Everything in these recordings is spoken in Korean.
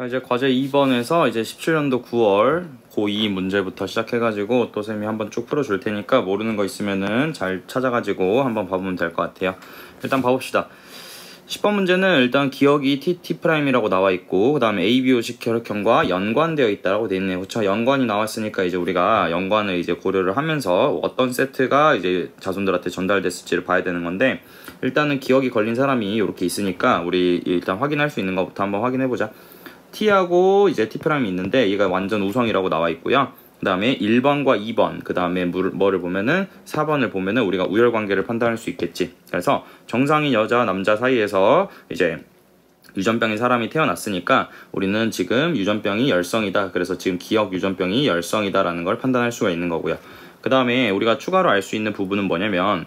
자, 이제 과제 2번에서 이제 17년도 9월 고2 문제부터 시작해가지고 또 쌤이 한번 쭉 풀어줄 테니까 모르는 거 있으면은 잘 찾아가지고 한번 봐보면 될 것 같아요. 일단 봐봅시다. 10번 문제는 일단 기억이 T'I라고 나와 있고 그 다음에 ABO식 혈액형과 연관되어 있다라고 되어 있네요. 그쵸? 연관이 나왔으니까 이제 우리가 연관을 이제 고려를 하면서 어떤 세트가 이제 자손들한테 전달됐을지를 봐야 되는 건데, 일단은 기억이 걸린 사람이 이렇게 있으니까 우리 일단 확인할 수 있는 것부터 한번 확인해 보자. T하고 이제 T'이 있는데 얘가 완전 우성이라고 나와 있고요. 그 다음에 1번과 2번, 그 다음에 뭐를 보면은 4번을 보면은 우리가 우열관계를 판단할 수 있겠지. 그래서 정상인 여자, 남자 사이에서 이제 유전병인 사람이 태어났으니까 우리는 지금 유전병이 열성이다. 그래서 지금 기억 유전병이 열성이다라는 걸 판단할 수가 있는 거고요. 그 다음에 우리가 추가로 알 수 있는 부분은 뭐냐면,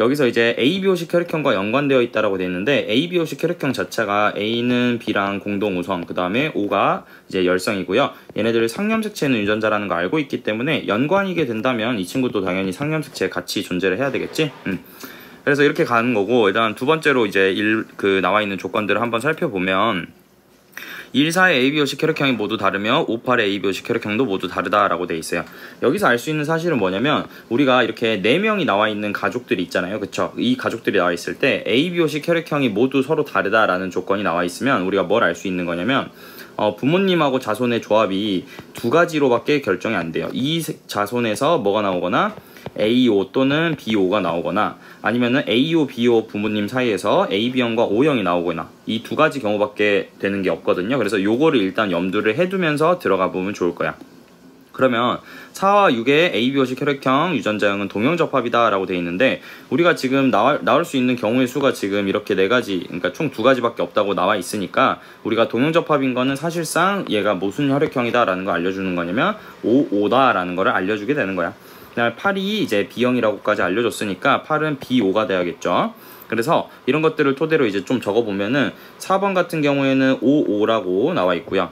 여기서 이제 ABO식 혈액형과 연관되어 있다라고 되어 있는데, ABO식 혈액형 자체가 A는 B랑 공동 우성, 그 다음에 O가 이제 열성이고요. 얘네들이 상염색체는 유전자라는 거 알고 있기 때문에 연관이게 된다면 이 친구도 당연히 상염색체 같이 존재를 해야 되겠지. 그래서 이렇게 가는 거고, 일단 두 번째로 이제 나와 있는 조건들을 한번 살펴보면 1,4의 ABO식 혈액형이 모두 다르며 5,8의 ABO식 혈액형도 모두 다르다라고 돼 있어요. 여기서 알 수 있는 사실은 뭐냐면, 우리가 이렇게 4명이 나와 있는 가족들이 있잖아요. 그쵸? 이 가족들이 나와 있을 때 ABO식 혈액형이 모두 서로 다르다라는 조건이 나와 있으면 우리가 뭘 알 수 있는 거냐면, 부모님하고 자손의 조합이 두 가지로밖에 결정이 안 돼요. 이 자손에서 뭐가 나오거나 AO 또는 BO가 나오거나, 아니면은 AO, BO 부모님 사이에서 AB형과 O형이 나오거나, 이 두 가지 경우밖에 되는 게 없거든요. 그래서 요거를 일단 염두를 해두면서 들어가 보면 좋을 거야. 그러면 4와 6의 ABO식 혈액형 유전자형은 동형접합이다 라고 되어 있는데, 우리가 지금 나올 수 있는 경우의 수가 지금 이렇게 4가지, 그러니까 총 2가지밖에 없다고 나와 있으니까 우리가 동형접합인 거는 사실상 얘가 무슨 혈액형이다 라는 걸 알려주는 거냐면 5다 라는 거를 알려주게 되는 거야. 그다음에 8이 이제 B형이라고까지 알려줬으니까 8은 B5가 돼야겠죠. 그래서 이런 것들을 토대로 이제 좀 적어보면은 4번 같은 경우에는 55라고 나와 있고요.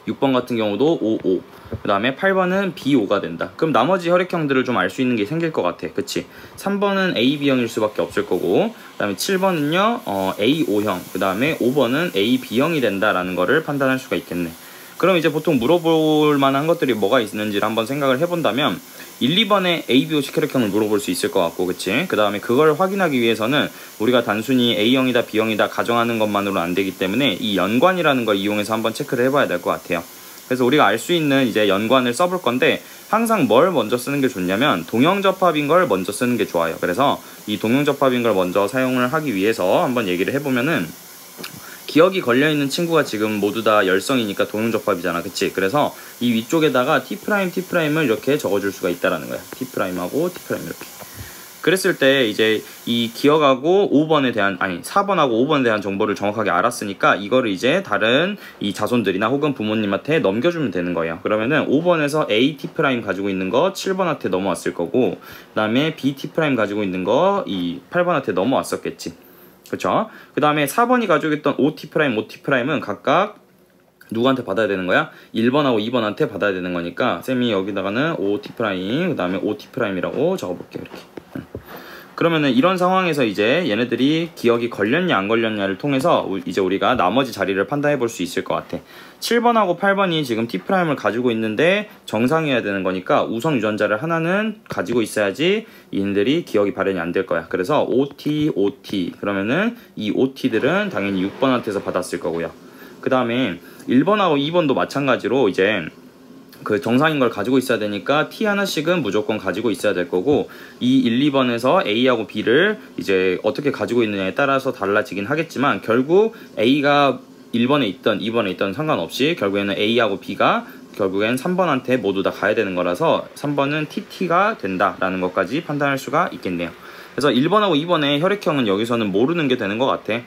6번 같은 경우도 55, 그 다음에 8번은 B5가 된다. 그럼 나머지 혈액형들을 좀 알 수 있는 게 생길 것 같아. 그치? 3번은 AB형일 수밖에 없을 거고, 그 다음에 7번은요 AO형, 그 다음에 5번은 AB형이 된다라는 거를 판단할 수가 있겠네. 그럼 이제 보통 물어볼 만한 것들이 뭐가 있는지를 한번 생각을 해본다면 1, 2번에 ABO식 혈액형을 물어볼 수 있을 것 같고, 그치? 그 다음에 그걸 확인하기 위해서는 우리가 단순히 A형이다 B형이다 가정하는 것만으로는 안 되기 때문에 이 연관이라는 걸 이용해서 한번 체크를 해봐야 될 것 같아요. 그래서 우리가 알 수 있는 이제 연관을 써볼 건데, 항상 뭘 먼저 쓰는 게 좋냐면 동형접합인 걸 먼저 쓰는 게 좋아요. 그래서 이 동형접합인 걸 먼저 사용을 하기 위해서 한번 얘기를 해보면은, 기억이 걸려있는 친구가 지금 모두 다 열성이니까 동형접합이잖아. 그치? 그래서 이 위쪽에다가 T''을 이렇게 적어줄 수가 있다라는 거야. T'하고 T' 이렇게. 그랬을 때 이제 이 기억하고 4번하고 5번에 대한 정보를 정확하게 알았으니까 이거를 이제 다른 이 자손들이나 혹은 부모님한테 넘겨주면 되는 거예요. 그러면은 5번에서 AT' 가지고 있는 거 7번한테 넘어왔을 거고, 그 다음에 BT' 가지고 있는 거 이 8번한테 넘어왔었겠지. 그쵸? 그 다음에 4번이 가지고 있던 OT'은 각각 누구한테 받아야 되는 거야? 1번하고 2번한테 받아야 되는 거니까 쌤이 여기다가는 OT', 그 다음에 OT'이라고 적어볼게요. 이렇게. 그러면은 이런 상황에서 이제 얘네들이 기억이 걸렸냐 안 걸렸냐를 통해서 이제 우리가 나머지 자리를 판단해 볼 수 있을 것 같아. 7번하고 8번이 지금 T'을 가지고 있는데 정상이어야 되는 거니까 우성 유전자를 하나는 가지고 있어야지 얘네들이 기억이 발현이 안 될 거야. 그래서 OT 그러면은 이 OT들은 당연히 6번한테서 받았을 거고요. 그 다음에 1번하고 2번도 마찬가지로 이제 그 정상인 걸 가지고 있어야 되니까 T 하나씩은 무조건 가지고 있어야 될 거고, 이 1, 2번에서 A하고 B를 이제 어떻게 가지고 있느냐에 따라서 달라지긴 하겠지만 결국 A가 1번에 있던 2번에 있던 상관없이 결국에는 A하고 B가 결국엔 3번한테 모두 다 가야 되는 거라서 3번은 TT가 된다라는 것까지 판단할 수가 있겠네요. 그래서 1번하고 2번의 혈액형은 여기서는 모르는 게 되는 것 같아.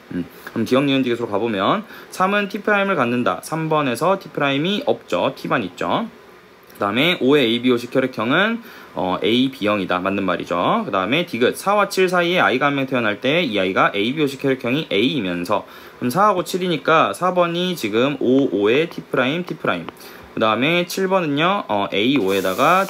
그럼 기억, 니은, 디귿으로 가보면 3은 T'을 갖는다. 3번에서 T'이 없죠. T만 있죠. 그 다음에 5의 ABO식 혈액형은 AB형이다. 맞는 말이죠. 그 다음에 디귿 4와 7 사이에 아이가 한 명 태어날 때 이 아이가 ABO식 혈액형이 A이면서, 그럼 4하고 7이니까 4번이 지금 5의 T'. 그 다음에 7번은요 A5에다가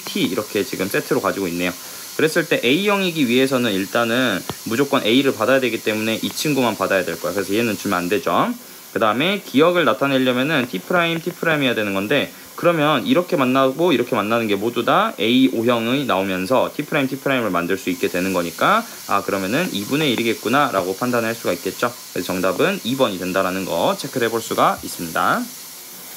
T' 이렇게 지금 세트로 가지고 있네요. 그랬을 때 A형이기 위해서는 일단은 무조건 A를 받아야 되기 때문에 이 친구만 받아야 될 거야. 그래서 얘는 주면 안 되죠. 그 그 다음에 기억을 나타내려면은 T'T'이어야 되는 건데, 그러면 이렇게 만나고 이렇게 만나는 게 모두 다 A5형이 나오면서 T'T'을 만들 수 있게 되는 거니까, 아 그러면은 2분의 1이겠구나 라고 판단할 수가 있겠죠. 그래서 정답은 2번이 된다라는 거 체크를 해볼 수가 있습니다.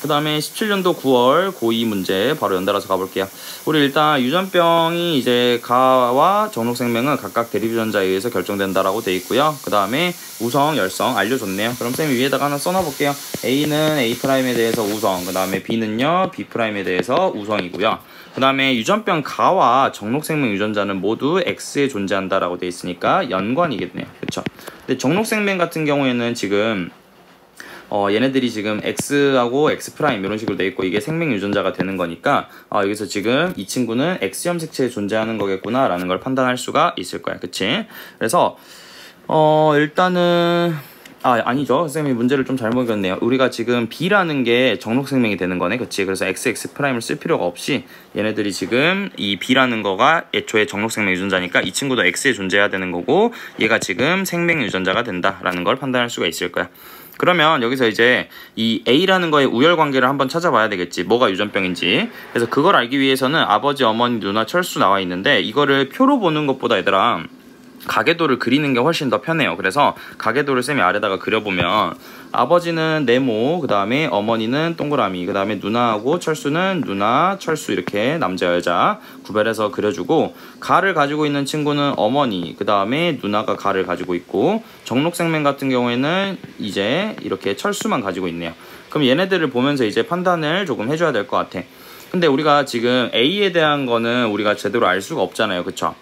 그 다음에 17년도 9월 고2 문제 바로 연달아서 가볼게요. 우리 일단 유전병이 이제 가와 정록생명은 각각 대립유전자에 의해서 결정된다라고 돼 있고요. 그 다음에 우성, 열성 알려줬네요. 그럼 쌤이 위에다가 하나 써놔볼게요. A는 A'에 대해서 우성, 그 다음에 B는요 B'에 대해서 우성이고요. 그 다음에 유전병 가와 정록생명 유전자는 모두 X에 존재한다라고 돼 있으니까 연관이겠네요. 그쵸? 근데 정록생명 같은 경우에는 지금 얘네들이 지금 X하고 X' 이런 식으로 돼 있고 이게 생명 유전자가 되는 거니까 여기서 지금 이 친구는 X 염색체에 존재하는 거겠구나 라는 걸 판단할 수가 있을 거야. 그치? 그래서 일단은 아니죠. 선생님이 문제를 좀 잘못 읽었네요. 우리가 지금 B라는 게 정록생명이 되는 거네. 그치? 그래서 XX'을 쓸 필요가 없이 얘네들이 지금 이 B라는 거가 애초에 정록생명 유전자니까 이 친구도 X에 존재해야 되는 거고 얘가 지금 생명 유전자가 된다라는 걸 판단할 수가 있을 거야. 그러면 여기서 이제 이 A라는 거의 우열 관계를 한번 찾아봐야 되겠지. 뭐가 유전병인지. 그래서 그걸 알기 위해서는 아버지, 어머니, 누나, 철수 나와 있는데 이거를 표로 보는 것보다 얘들아 가계도를 그리는 게 훨씬 더 편해요. 그래서 가계도를 쌤이 아래다가 그려보면 아버지는 네모, 그 다음에 어머니는 동그라미, 그 다음에 누나하고 철수는 누나, 철수 이렇게 남자, 여자 구별해서 그려주고 가를 가지고 있는 친구는 어머니, 그 다음에 누나가 가를 가지고 있고 정록생명 같은 경우에는 이제 이렇게 철수만 가지고 있네요. 그럼 얘네들을 보면서 이제 판단을 조금 해줘야 될 것 같아. 근데 우리가 지금 A에 대한 거는 우리가 제대로 알 수가 없잖아요. 그쵸?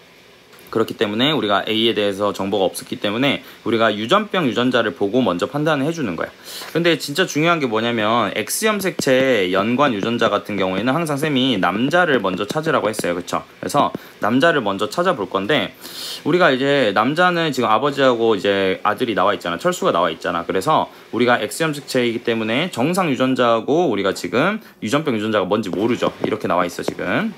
그렇기 때문에 우리가 A에 대해서 정보가 없었기 때문에 우리가 유전병 유전자를 보고 먼저 판단을 해주는 거야. 근데 진짜 중요한 게 뭐냐면 X염색체 연관 유전자 같은 경우에는 항상 쌤이 남자를 먼저 찾으라고 했어요. 그쵸? 그래서 남자를 먼저 찾아볼 건데 우리가 이제 남자는 지금 아버지하고 이제 아들이 나와 있잖아. 철수가 나와 있잖아. 그래서 우리가 X염색체이기 때문에 정상 유전자하고 우리가 지금 유전병 유전자가 뭔지 모르죠. 이렇게 나와 있어 지금.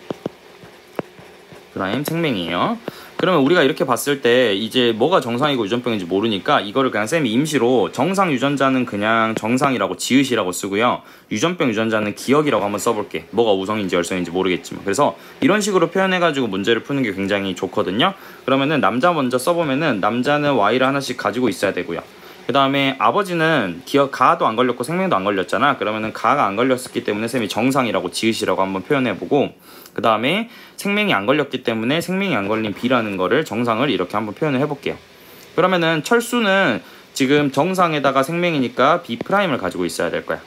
프라임 생명이에요. 그러면 우리가 이렇게 봤을 때 이제 뭐가 정상이고 유전병인지 모르니까 이거를 그냥 쌤이 임시로 정상 유전자는 그냥 정상이라고 지읒이라고 쓰고요. 유전병 유전자는 기억이라고 한번 써볼게. 뭐가 우성인지 열성인지 모르겠지만. 그래서 이런 식으로 표현해가지고 문제를 푸는 게 굉장히 좋거든요. 그러면은 남자 먼저 써보면은 남자는 Y를 하나씩 가지고 있어야 되고요. 그 다음에 아버지는 가도 안 걸렸고 생명도 안 걸렸잖아. 그러면은 가가 안 걸렸기 때문에 쌤이 정상이라고 지읒이라고 한번 표현해보고 그 다음에 생명이 안 걸렸기 때문에 생명이 안 걸린 B라는 거를 정상을 이렇게 한번 표현을 해볼게요. 그러면은 철수는 지금 정상에다가 생명이니까 B'을 가지고 있어야 될 거야.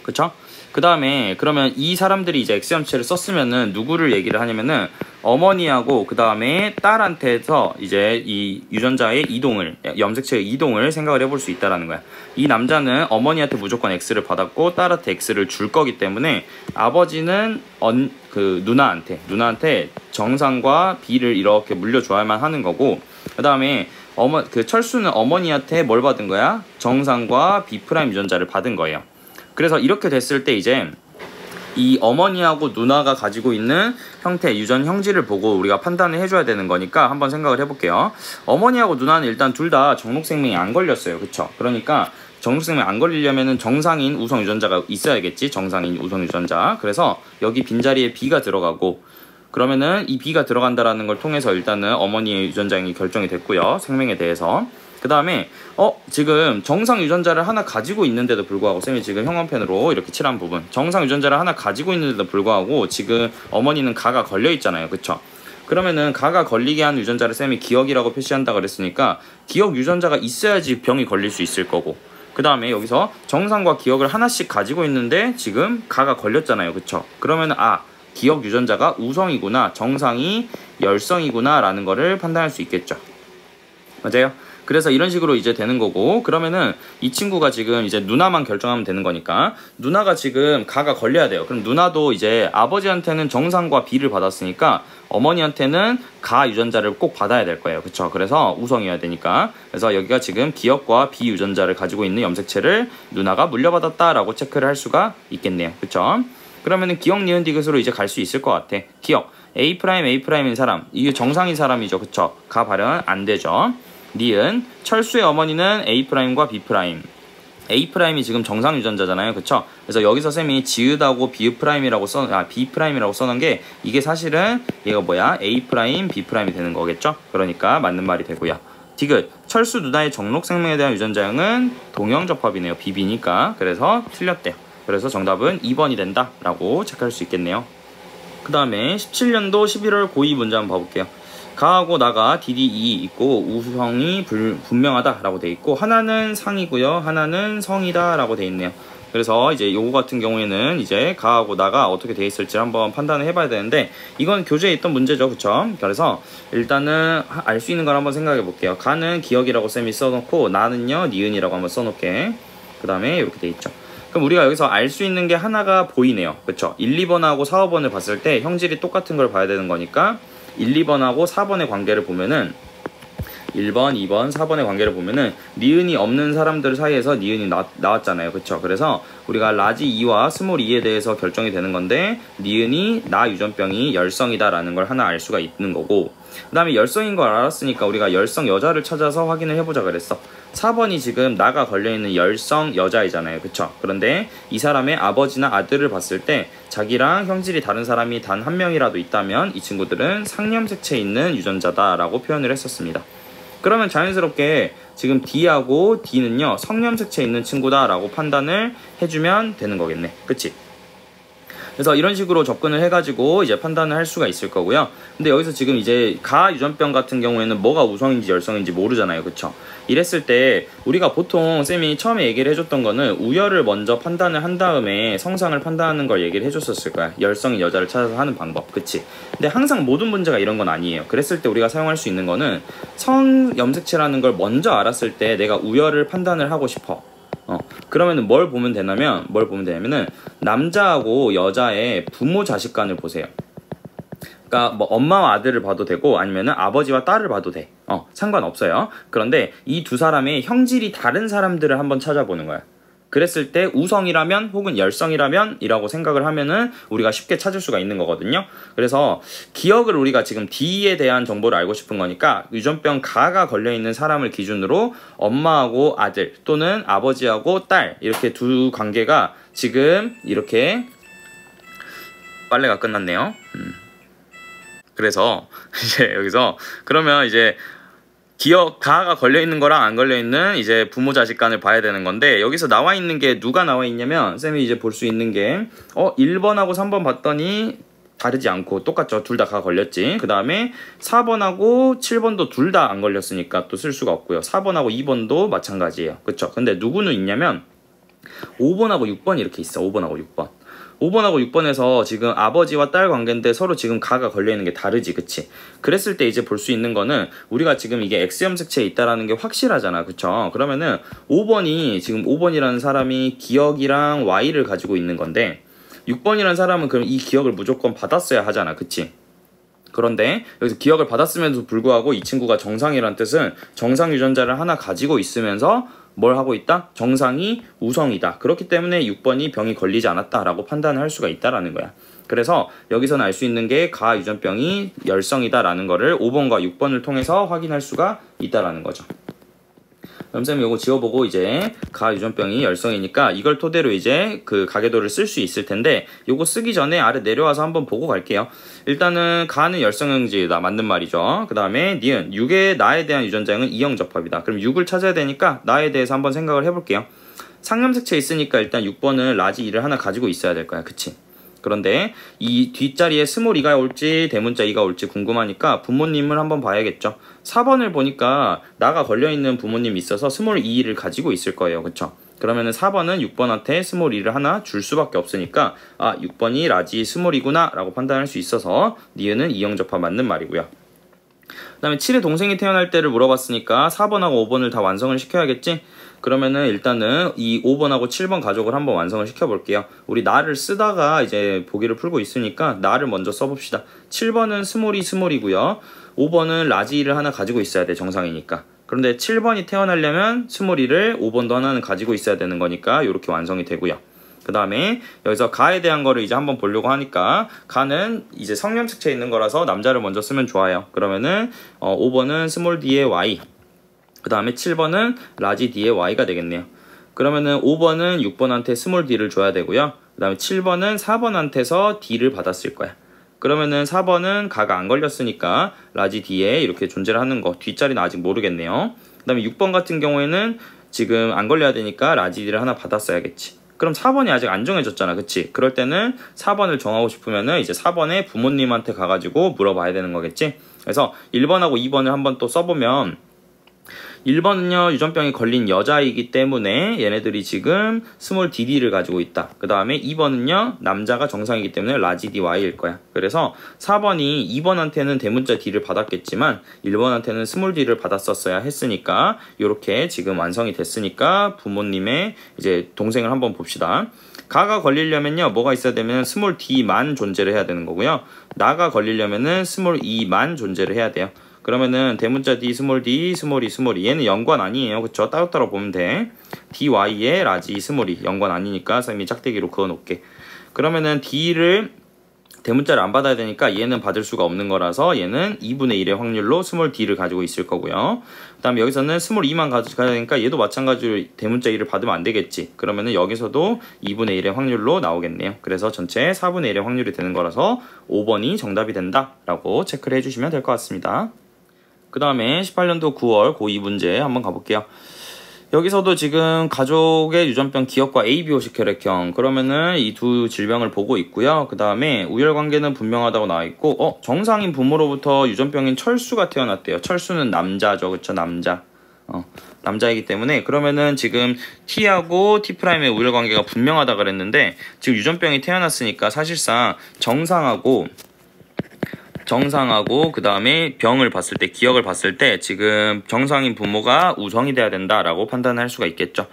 그쵸? 그 다음에 그러면 이 사람들이 이제 X염체를 썼으면은 누구를 얘기를 하냐면은 어머니하고 그 다음에 딸한테서 이제 이 유전자의 이동을 염색체의 이동을 생각을 해볼 수 있다라는 거야. 이 남자는 어머니한테 무조건 X를 받았고 딸한테 X를 줄 거기 때문에 아버지는 누나한테 정상과 B를 이렇게 물려줘야만 하는 거고 그 다음에 철수는 어머니한테 뭘 받은 거야? 정상과 B' 유전자를 받은 거예요. 그래서 이렇게 됐을 때 이제 이 어머니하고 누나가 가지고 있는 형태, 유전 형질을 보고 우리가 판단을 해줘야 되는 거니까 한번 생각을 해볼게요. 어머니하고 누나는 일단 둘 다 정록생명이 안 걸렸어요. 그쵸? 그러니까 정록생명이 안 걸리려면은 정상인 우성 유전자가 있어야겠지. 정상인 우성 유전자. 그래서 여기 빈자리에 B가 들어가고 그러면은 이 B가 들어간다라는 걸 통해서 일단은 어머니의 유전자형이 결정이 됐고요. 생명에 대해서. 그 다음에 지금 정상 유전자를 하나 가지고 있는데도 불구하고 쌤이 지금 형광펜으로 이렇게 칠한 부분 정상 유전자를 하나 가지고 있는데도 불구하고 지금 어머니는 가가 걸려 있잖아요. 그쵸? 그러면은 가가 걸리게 한 유전자를 쌤이 기억이라고 표시한다 그랬으니까 기억 유전자가 있어야지 병이 걸릴 수 있을 거고 그 다음에 여기서 정상과 기억을 하나씩 가지고 있는데 지금 가가 걸렸잖아요. 그쵸? 그러면은 기억 유전자가 우성이구나, 정상이 열성이구나 라는 거를 판단할 수 있겠죠. 맞아요? 그래서 이런 식으로 이제 되는 거고 그러면은 이 친구가 지금 이제 누나만 결정하면 되는 거니까 누나가 지금 가가 걸려야 돼요. 그럼 누나도 이제 아버지한테는 정상과 B를 받았으니까 어머니한테는 가 유전자를 꼭 받아야 될 거예요. 그쵸? 그래서 우성이어야 되니까 그래서 여기가 지금 기억과 B 유전자를 가지고 있는 염색체를 누나가 물려받았다라고 체크를 할 수가 있겠네요. 그쵸? 그러면은 기억, 니은, 디귿으로 이제 갈 수 있을 것 같아. 기억 A'A'인 사람 이게 정상인 사람이죠. 그쵸? 가 발현 안 되죠. 니은 철수의 어머니는 A'과 B' A'이 지금 정상 유전자잖아요. 그쵸? 그래서 여기서 쌤이 지읒하고 B'이라고 B'이라고 써놓은 게 이게 사실은 얘가 뭐야? A', B'이 되는 거겠죠? 그러니까 맞는 말이 되고요. 디귿, 철수 누나의 정록 생명에 대한 유전자형은 동형접합이네요. BB니까. 그래서 틀렸대요. 그래서 정답은 2번이 된다 라고 체크할 수 있겠네요. 그 다음에 17년도 11월 고2 문제 한번 봐볼게요. 가하고 나가 DDE 있고 우성이 분명하다 라고 돼 있고 하나는 상이고요, 하나는 성이다 라고 돼 있네요. 그래서 이제 요거 같은 경우에는 이제 가하고 나가 어떻게 돼 있을지 한번 판단을 해봐야 되는데, 이건 교재에 있던 문제죠. 그쵸? 그래서 일단은 알 수 있는 걸 한번 생각해 볼게요. 가는 기억이라고 쌤이 써놓고 나는요 니은이라고 한번 써놓게. 그 다음에 이렇게 돼 있죠. 그럼 우리가 여기서 알 수 있는 게 하나가 보이네요. 그쵸? 1, 2번하고 4, 5번을 봤을 때 형질이 똑같은 걸 봐야 되는 거니까 1, 2번하고 4번의 관계를 보면은 1번, 2번, 4번의 관계를 보면은 니은이 없는 사람들 사이에서 니은이 나왔잖아요. 그쵸? 그래서 우리가 라지 2와 스몰 2에 대해서 결정이 되는 건데 니은이 나 유전병이 열성이다 라는 걸 하나 알 수가 있는 거고, 그 다음에 열성인 걸 알았으니까 우리가 열성 여자를 찾아서 확인을 해보자 그랬어. 4번이 지금 나가 걸려있는 열성 여자이잖아요. 그쵸? 그런데 이 사람의 아버지나 아들을 봤을 때 자기랑 형질이 다른 사람이 단 한 명이라도 있다면 이 친구들은 상념색체에 있는 유전자다 라고 표현을 했었습니다. 그러면 자연스럽게 지금 D하고 D는요 성염색체에 있는 친구다 라고 판단을 해주면 되는 거겠네. 그치? 그래서 이런 식으로 접근을 해가지고 이제 판단을 할 수가 있을 거고요. 근데 여기서 지금 이제 가 유전병 같은 경우에는 뭐가 우성인지 열성인지 모르잖아요. 그쵸? 이랬을 때 우리가 보통 쌤이 처음에 얘기를 해줬던 거는 우열을 먼저 판단을 한 다음에 성상을 판단하는 걸 얘기를 해줬었을 거야. 열성인 여자를 찾아서 하는 방법. 그치? 근데 항상 모든 문제가 이런 건 아니에요. 그랬을 때 우리가 사용할 수 있는 거는 성염색체라는 걸 먼저 알았을 때 내가 우열을 판단을 하고 싶어. 그러면은 뭘 보면 되냐면은 남자하고 여자의 부모 자식 간을 보세요. 그러니까 뭐 엄마와 아들을 봐도 되고 아니면은 아버지와 딸을 봐도 돼. 상관없어요. 그런데 이 두 사람의 형질이 다른 사람들을 한번 찾아보는 거야. 그랬을 때 우성이라면 혹은 열성이라면 이라고 생각을 하면은 우리가 쉽게 찾을 수가 있는 거거든요. 그래서 기억을 우리가 지금 D에 대한 정보를 알고 싶은 거니까 유전병 가가 걸려있는 사람을 기준으로 엄마하고 아들 또는 아버지하고 딸 이렇게 두 관계가 지금 이렇게 빨래가 끝났네요. 그래서 이제 여기서 그러면 이제 기억 가가 걸려있는 거랑 안 걸려있는 이제 부모 자식 간을 봐야 되는 건데, 여기서 나와 있는 게 누가 나와 있냐면 쌤이 이제 볼 수 있는 게 1번하고 3번 봤더니 다르지 않고 똑같죠. 둘 다 가 걸렸지. 그 다음에 4번하고 7번도 둘 다 안 걸렸으니까 또 쓸 수가 없고요. 4번하고 2번도 마찬가지예요. 그쵸? 근데 누구는 있냐면 5번하고 6번 이렇게 있어. 5번하고 6번. 5번하고 6번에서 지금 아버지와 딸 관계인데 서로 지금 가가 걸려있는 게 다르지. 그치? 그랬을 때 이제 볼 수 있는 거는 우리가 지금 이게 X염색체에 있다라는 게 확실하잖아. 그쵸? 그러면은 5번이 지금 5번이라는 사람이 기억이랑 Y를 가지고 있는 건데 6번이라는 사람은 그럼 이 기억을 무조건 받았어야 하잖아. 그치? 그런데 여기서 기억을 받았음에도 불구하고 이 친구가 정상이란 뜻은 정상 유전자를 하나 가지고 있으면서 뭘 하고 있다? 정상이 우성이다. 그렇기 때문에 6번이 병이 걸리지 않았다라고 판단을 할 수가 있다라는 거야. 그래서 여기서는 알 수 있는 게 가 유전병이 열성이다라는 거를 5번과 6번을 통해서 확인할 수가 있다라는 거죠. 그럼 쌤이 요거 지워보고 이제 가 유전병이 열성이니까 이걸 토대로 이제 그 가계도를 쓸 수 있을 텐데, 요거 쓰기 전에 아래 내려와서 한번 보고 갈게요. 일단은 가는 열성형질이다. 맞는 말이죠. 그 다음에 니은 6의 나에 대한 유전자형은 이형접합이다. 그럼 6을 찾아야 되니까 나에 대해서 한번 생각을 해볼게요. 상염색체 있으니까 일단 6번은 라지 2를 하나 가지고 있어야 될 거야. 그치? 그런데 이 뒷자리에 스몰 2가 올지 대문자 2가 올지 궁금하니까 부모님을 한번 봐야겠죠. 4번을 보니까 나가 걸려있는 부모님이 있어서 스몰 2를 가지고 있을 거예요. 그쵸? 그러면은 4번은 6번한테 스몰 2를 하나 줄 수밖에 없으니까 6번이 라지 스몰 2구나 라고 판단할 수 있어서 니은은 이형접합 맞는 말이고요. 그 다음에 7의 동생이 태어날 때를 물어봤으니까 4번하고 5번을 다 완성을 시켜야겠지? 그러면은 일단은 이 5번하고 7번 가족을 한번 완성을 시켜볼게요. 우리 나를 쓰다가 이제 보기를 풀고 있으니까 나를 먼저 써봅시다. 7번은 스몰이 스몰이고요. 5번은 라지를 하나 가지고 있어야 돼. 정상이니까. 그런데 7번이 태어나려면 스몰 2를 5번도 하나는 가지고 있어야 되는 거니까 이렇게 완성이 되고요. 그 다음에 여기서 가에 대한 거를 이제 한번 보려고 하니까 가는 이제 성염색체에 있는 거라서 남자를 먼저 쓰면 좋아요. 그러면은 5번은 스몰 d의 y, 그 다음에 7번은 라지 d의 y가 되겠네요. 그러면은 5번은 6번한테 스몰 d를 줘야 되고요. 그 다음에 7번은 4번한테서 d를 받았을 거야. 그러면은 4번은 가가 안 걸렸으니까 라지 d에 이렇게 존재를 하는 거. 뒷자리는 아직 모르겠네요. 그 다음에 6번 같은 경우에는 지금 안 걸려야 되니까 라지 d를 하나 받았어야겠지. 그럼 4번이 아직 안 정해졌잖아. 그치? 그럴 때는 4번을 정하고 싶으면은 이제 4번에 부모님한테 가가지고 물어봐야 되는 거겠지? 그래서 1번하고 2번을 한번 또 써보면 1번은요 유전병이 걸린 여자이기 때문에 얘네들이 지금 스몰 dd를 가지고 있다. 그 다음에 2번은요 남자가 정상이기 때문에 라지 dy일 거야. 그래서 4번이 2번한테는 대문자 d를 받았겠지만 1번한테는 스몰 d를 받았었어야 했으니까 이렇게 지금 완성이 됐으니까 부모님의 이제 동생을 한번 봅시다. 가가 걸리려면요 뭐가 있어야 되면 스몰 d만 존재를 해야 되는 거고요. 나가 걸리려면은 스몰 e만 존재를 해야 돼요. 그러면은 대문자 d, 스몰 e, 스몰 e 얘는 연관 아니에요. 그쵸? 따로따로 보면 돼. dy에 라지 스몰이 연관 아니니까 선생님이 짝대기로 그어놓을게. 그러면은 d를 대문자를 안 받아야 되니까 얘는 받을 수가 없는 거라서 얘는 2분의 1의 확률로 스몰 d를 가지고 있을 거고요. 그 다음에 여기서는 스몰 e만 가져가야 되니까 얘도 마찬가지로 대문자 1을 받으면 안 되겠지. 그러면은 여기서도 2분의 1의 확률로 나오겠네요. 그래서 전체 4분의 1의 확률이 되는 거라서 5번이 정답이 된다 라고 체크를 해주시면 될 것 같습니다. 그 다음에 18년도 9월 고2 문제 한번 가볼게요. 여기서도 지금 가족의 유전병 기억과 ABO식 혈액형 그러면은 이 두 질병을 보고 있고요. 그 다음에 우열관계는 분명하다고 나와 있고 정상인 부모로부터 유전병인 철수가 태어났대요. 철수는 남자죠. 그쵸? 남자. 남자이기 때문에 그러면은 지금 T하고 T'의 우열관계가 분명하다 그랬는데 지금 유전병이 태어났으니까 사실상 정상하고 그 다음에 병을 봤을 때 기억을 봤을 때 지금 정상인 부모가 우성이 돼야 된다라고 판단할 수가 있겠죠.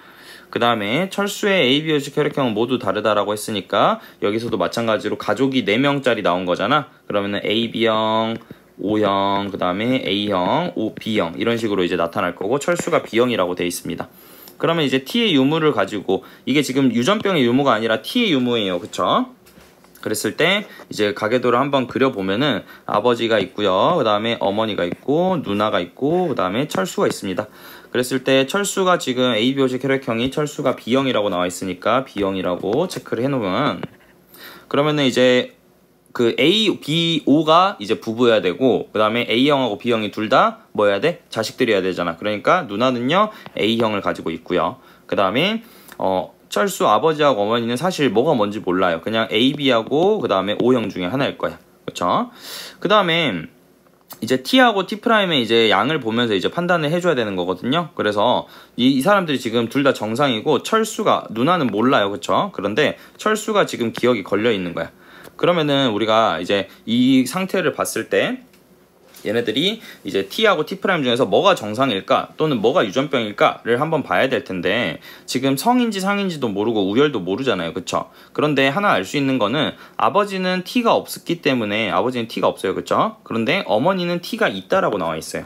그 다음에 철수의 ABO식 혈액형은 모두 다르다라고 했으니까 여기서도 마찬가지로 가족이 4명짜리 나온 거잖아. 그러면은 AB형, O형, 그 다음에 A형, B형 이런 식으로 이제 나타날 거고 철수가 B형이라고 돼 있습니다. 그러면 이제 T의 유무를 가지고 이게 지금 유전병의 유무가 아니라 T의 유무예요. 그쵸? 그랬을 때 이제 가계도를 한번 그려보면은 아버지가 있고요. 그 다음에 어머니가 있고 누나가 있고 그 다음에 철수가 있습니다. 그랬을 때 철수가 지금 ABO식 혈액형이 철수가 B형이라고 나와 있으니까 B형이라고 체크를 해놓으면 그러면은 이제 그 A, B, O가 이제 부부여야 되고 그 다음에 A형하고 B형이 둘 다 뭐 해야 돼? 자식들이어야 되잖아. 그러니까 누나는요 A형을 가지고 있고요. 그 다음에 철수 아버지하고 어머니는 사실 뭐가 뭔지 몰라요. 그냥 A, B하고 그 다음에 O형 중에 하나일 거야. 그쵸? 그 다음에 이제 T하고 T'의 이제 양을 보면서 이제 판단을 해줘야 되는 거거든요. 그래서 이 사람들이 지금 둘 다 정상이고 철수가 누나는 몰라요. 그쵸? 그런데 철수가 지금 기억이 걸려 있는 거야. 그러면은 우리가 이제 이 상태를 봤을 때 얘네들이 이제 T하고 T' 중에서 뭐가 정상일까 또는 뭐가 유전병일까를 한번 봐야 될 텐데 지금 성인지 상인지도 모르고 우열도 모르잖아요. 그쵸? 그런데 하나 알 수 있는 거는 아버지는 T가 없었기 때문에 아버지는 T가 없어요. 그쵸? 그런데 어머니는 T가 있다라고 나와 있어요.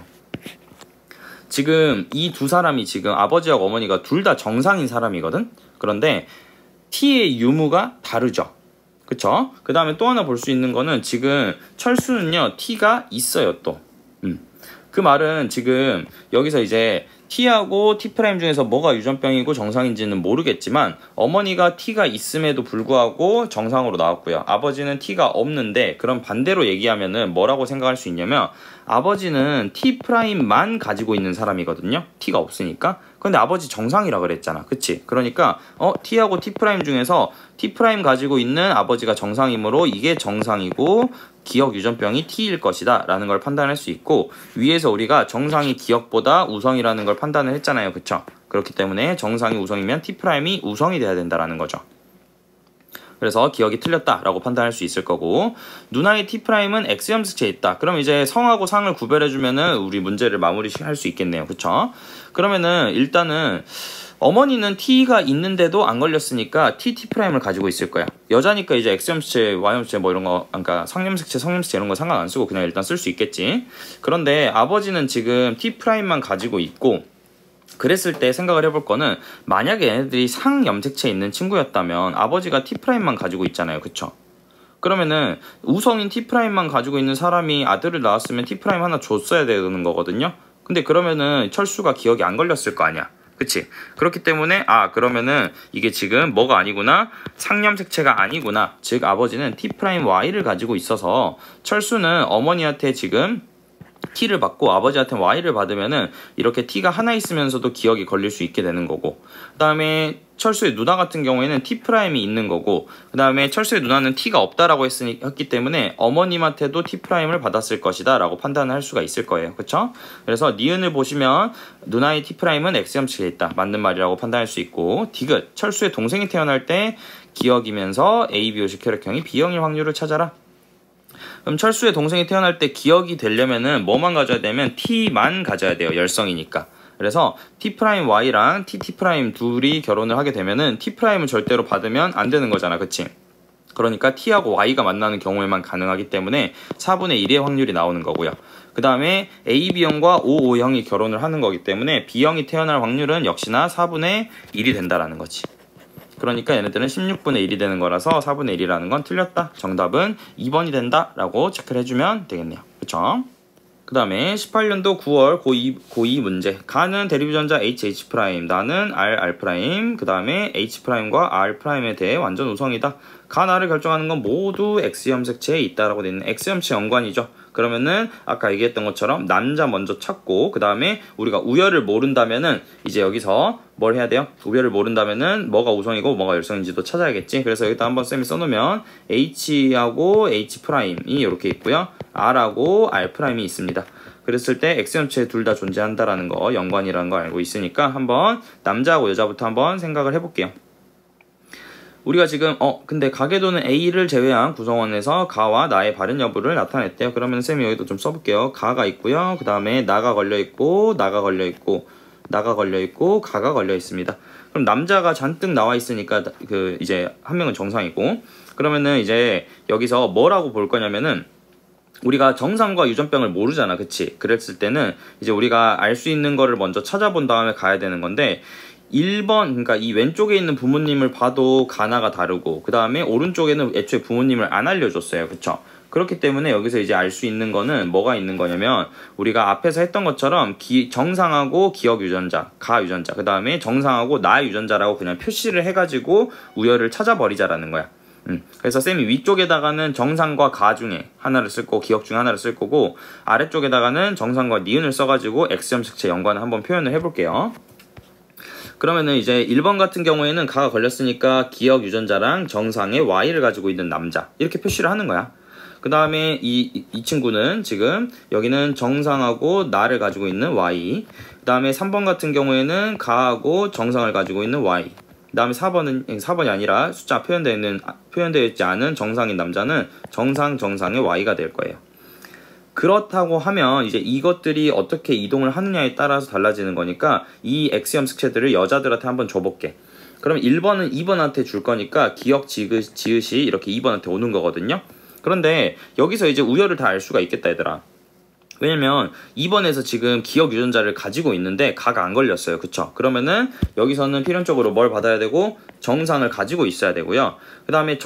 지금 이 두 사람이 지금 아버지하고 어머니가 둘 다 정상인 사람이거든? 그런데 T의 유무가 다르죠. 그쵸? 그 다음에 또 하나 볼 수 있는 거는 지금 철수는요 T가 있어요 또. 그 말은 지금 여기서 이제 T하고 T' 중에서 뭐가 유전병이고 정상인지는 모르겠지만 어머니가 T가 있음에도 불구하고 정상으로 나왔고요. 아버지는 T가 없는데 그럼 반대로 얘기하면은 뭐라고 생각할 수 있냐면 아버지는 T'만 가지고 있는 사람이거든요. T가 없으니까. 근데 아버지 정상이라 그랬잖아. 그치? 그러니까 T하고 T' 중에서 T' 가지고 있는 아버지가 정상이므로 이게 정상이고 기억 유전병이 T일 것이다 라는 걸 판단할 수 있고 위에서 우리가 정상이 기억보다 우성이라는 걸 판단을 했잖아요. 그쵸? 그렇기 때문에 정상이 우성이면 T'이 우성이 돼야 된다라는 거죠. 그래서 기억이 틀렸다라고 판단할 수 있을 거고 누나의 T'은 X염색체에 있다. 그럼 이제 성하고 상을 구별해주면은 우리 문제를 마무리할 수 있겠네요. 그쵸? 그러면은 일단은 어머니는 T가 있는데도 안 걸렸으니까 T'를 가지고 있을 거야. 여자니까 이제 X염색체, Y염색체 뭐 이런 거, 그러니까 상염색체, 성염색체 이런 거 상관 안 쓰고 그냥 일단 쓸 수 있겠지. 그런데 아버지는 지금 T'만 가지고 있고 그랬을 때 생각을 해볼 거는 만약에 얘네들이 상염색체에 있는 친구였다면 아버지가 T'만 가지고 있잖아요. 그쵸? 그러면은 우성인 T'만 가지고 있는 사람이 아들을 낳았으면 T' 하나 줬어야 되는 거거든요. 근데 그러면은 철수가 기억이 안 걸렸을 거 아니야. 그치? 그렇기 때문에 그러면은 이게 지금 뭐가 아니구나? 상념색체가 아니구나. 즉 아버지는 T'Y를 가지고 있어서 철수는 어머니한테 지금 T를 받고 아버지한테 Y를 받으면은 이렇게 T가 하나 있으면서도 기억이 걸릴 수 있게 되는 거고, 그 다음에 철수의 누나 같은 경우에는 T'이 있는 거고, 그 다음에 철수의 누나는 T가 없다라고 했기 때문에 어머님한테도 T'를 받았을 것이다 라고 판단을 할 수가 있을 거예요. 그쵸? 그래서 니은을 보시면 누나의 T'은 X형식에 있다, 맞는 말이라고 판단할 수 있고, 디귿, 철수의 동생이 태어날 때 기억이면서 A, B, O식 혈액형이 B형일 확률을 찾아라. 그럼 철수의 동생이 태어날 때 기억이 되려면은 뭐만 가져야 되면 T만 가져야 돼요. 열성이니까. 그래서 T'Y랑 T 둘이 결혼을 하게 되면은 T'을 절대로 받으면 안 되는 거잖아. 그치? 그러니까 T하고 Y가 만나는 경우에만 가능하기 때문에 4분의 1의 확률이 나오는 거고요. 그 다음에 AB형과 OO형이 결혼을 하는 거기 때문에 B형이 태어날 확률은 역시나 4분의 1이 된다라는 거지. 그러니까 얘네들은 16분의 1이 되는 거라서 4분의 1이라는 건 틀렸다. 정답은 2번이 된다 라고 체크를 해주면 되겠네요. 그쵸? 그 다음에 18년도 9월 고2 문제. 가는 대립유전자 HH', 나는 RR', 그 다음에 H'과 R'에 대해 완전 우성이다. 가, 나를 결정하는 건 모두 X염색체에 있다라고 되어 있는 X염체 연관이죠. 그러면은 아까 얘기했던 것처럼 남자 먼저 찾고, 그 다음에 우리가 우열을 모른다면은 이제 여기서 뭘 해야 돼요? 우열을 모른다면은 뭐가 우성이고 뭐가 열성인지도 찾아야겠지. 그래서 여기다 한번 쌤이 써놓으면 H하고 H'이 이렇게 있고요, R하고 R'이 있습니다. 그랬을 때 X염체 둘 다 존재한다라는 거, 연관이라는 거 알고 있으니까 한번 남자하고 여자부터 한번 생각을 해볼게요. 우리가 지금 근데 가계도는 A를 제외한 구성원에서 가와 나의 발현 여부를 나타냈대요. 그러면 쌤이 여기도 좀 써볼게요. 가가 있고요, 그 다음에 나가 걸려있고, 나가 걸려있고, 나가 걸려있고, 가가 걸려있습니다. 그럼 남자가 잔뜩 나와 있으니까 이제 한 명은 정상이고, 그러면은 이제 여기서 뭐라고 볼 거냐면은 우리가 정상과 유전병을 모르잖아. 그치? 그랬을 때는 이제 우리가 알 수 있는 거를 먼저 찾아본 다음에 가야 되는 건데, 1번, 그러니까 이 왼쪽에 있는 부모님을 봐도 가나가 다르고, 그 다음에 오른쪽에는 애초에 부모님을 안 알려줬어요. 그쵸? 그렇기 때문에 여기서 이제 알 수 있는 거는 뭐가 있는 거냐면, 우리가 앞에서 했던 것처럼 정상하고 기억 유전자, 가 유전자, 그 다음에 정상하고 나 유전자라고 그냥 표시를 해가지고 우열을 찾아버리자라는 거야. 그래서 쌤이 위쪽에다가는 정상과 가 중에 하나를 쓸 거고, 기억 중에 하나를 쓸 거고, 아래쪽에다가는 정상과 니은을 써가지고 X염색체 연관을 한번 표현을 해볼게요. 그러면은 이제 1번 같은 경우에는 가가 걸렸으니까 기억 유전자랑 정상의 Y를 가지고 있는 남자, 이렇게 표시를 하는 거야. 그 다음에 이 친구는 지금 여기는 정상하고 나를 가지고 있는 Y, 그 다음에 3번 같은 경우에는 가하고 정상을 가지고 있는 Y, 그 다음에 4번이 아니라 숫자 표현되어 있지 않은 정상인 남자는 정상의 Y가 될 거예요. 그렇다고 하면 이제 이것들이 어떻게 이동을 하느냐에 따라서 달라지는 거니까 이 X염색체들을 여자들한테 한번 줘볼게. 그럼 1번은 2번한테 줄 거니까 기억 지읒이 이렇게 2번한테 오는 거거든요. 그런데 여기서 이제 우열을 다 알 수가 있겠다 얘들아. 왜냐면 2번에서 지금 기억 유전자를 가지고 있는데 가가 안 걸렸어요. 그쵸? 그러면은 여기서는 필연적으로 뭘 받아야 되고, 정상을 가지고 있어야 되고요. 그 다음에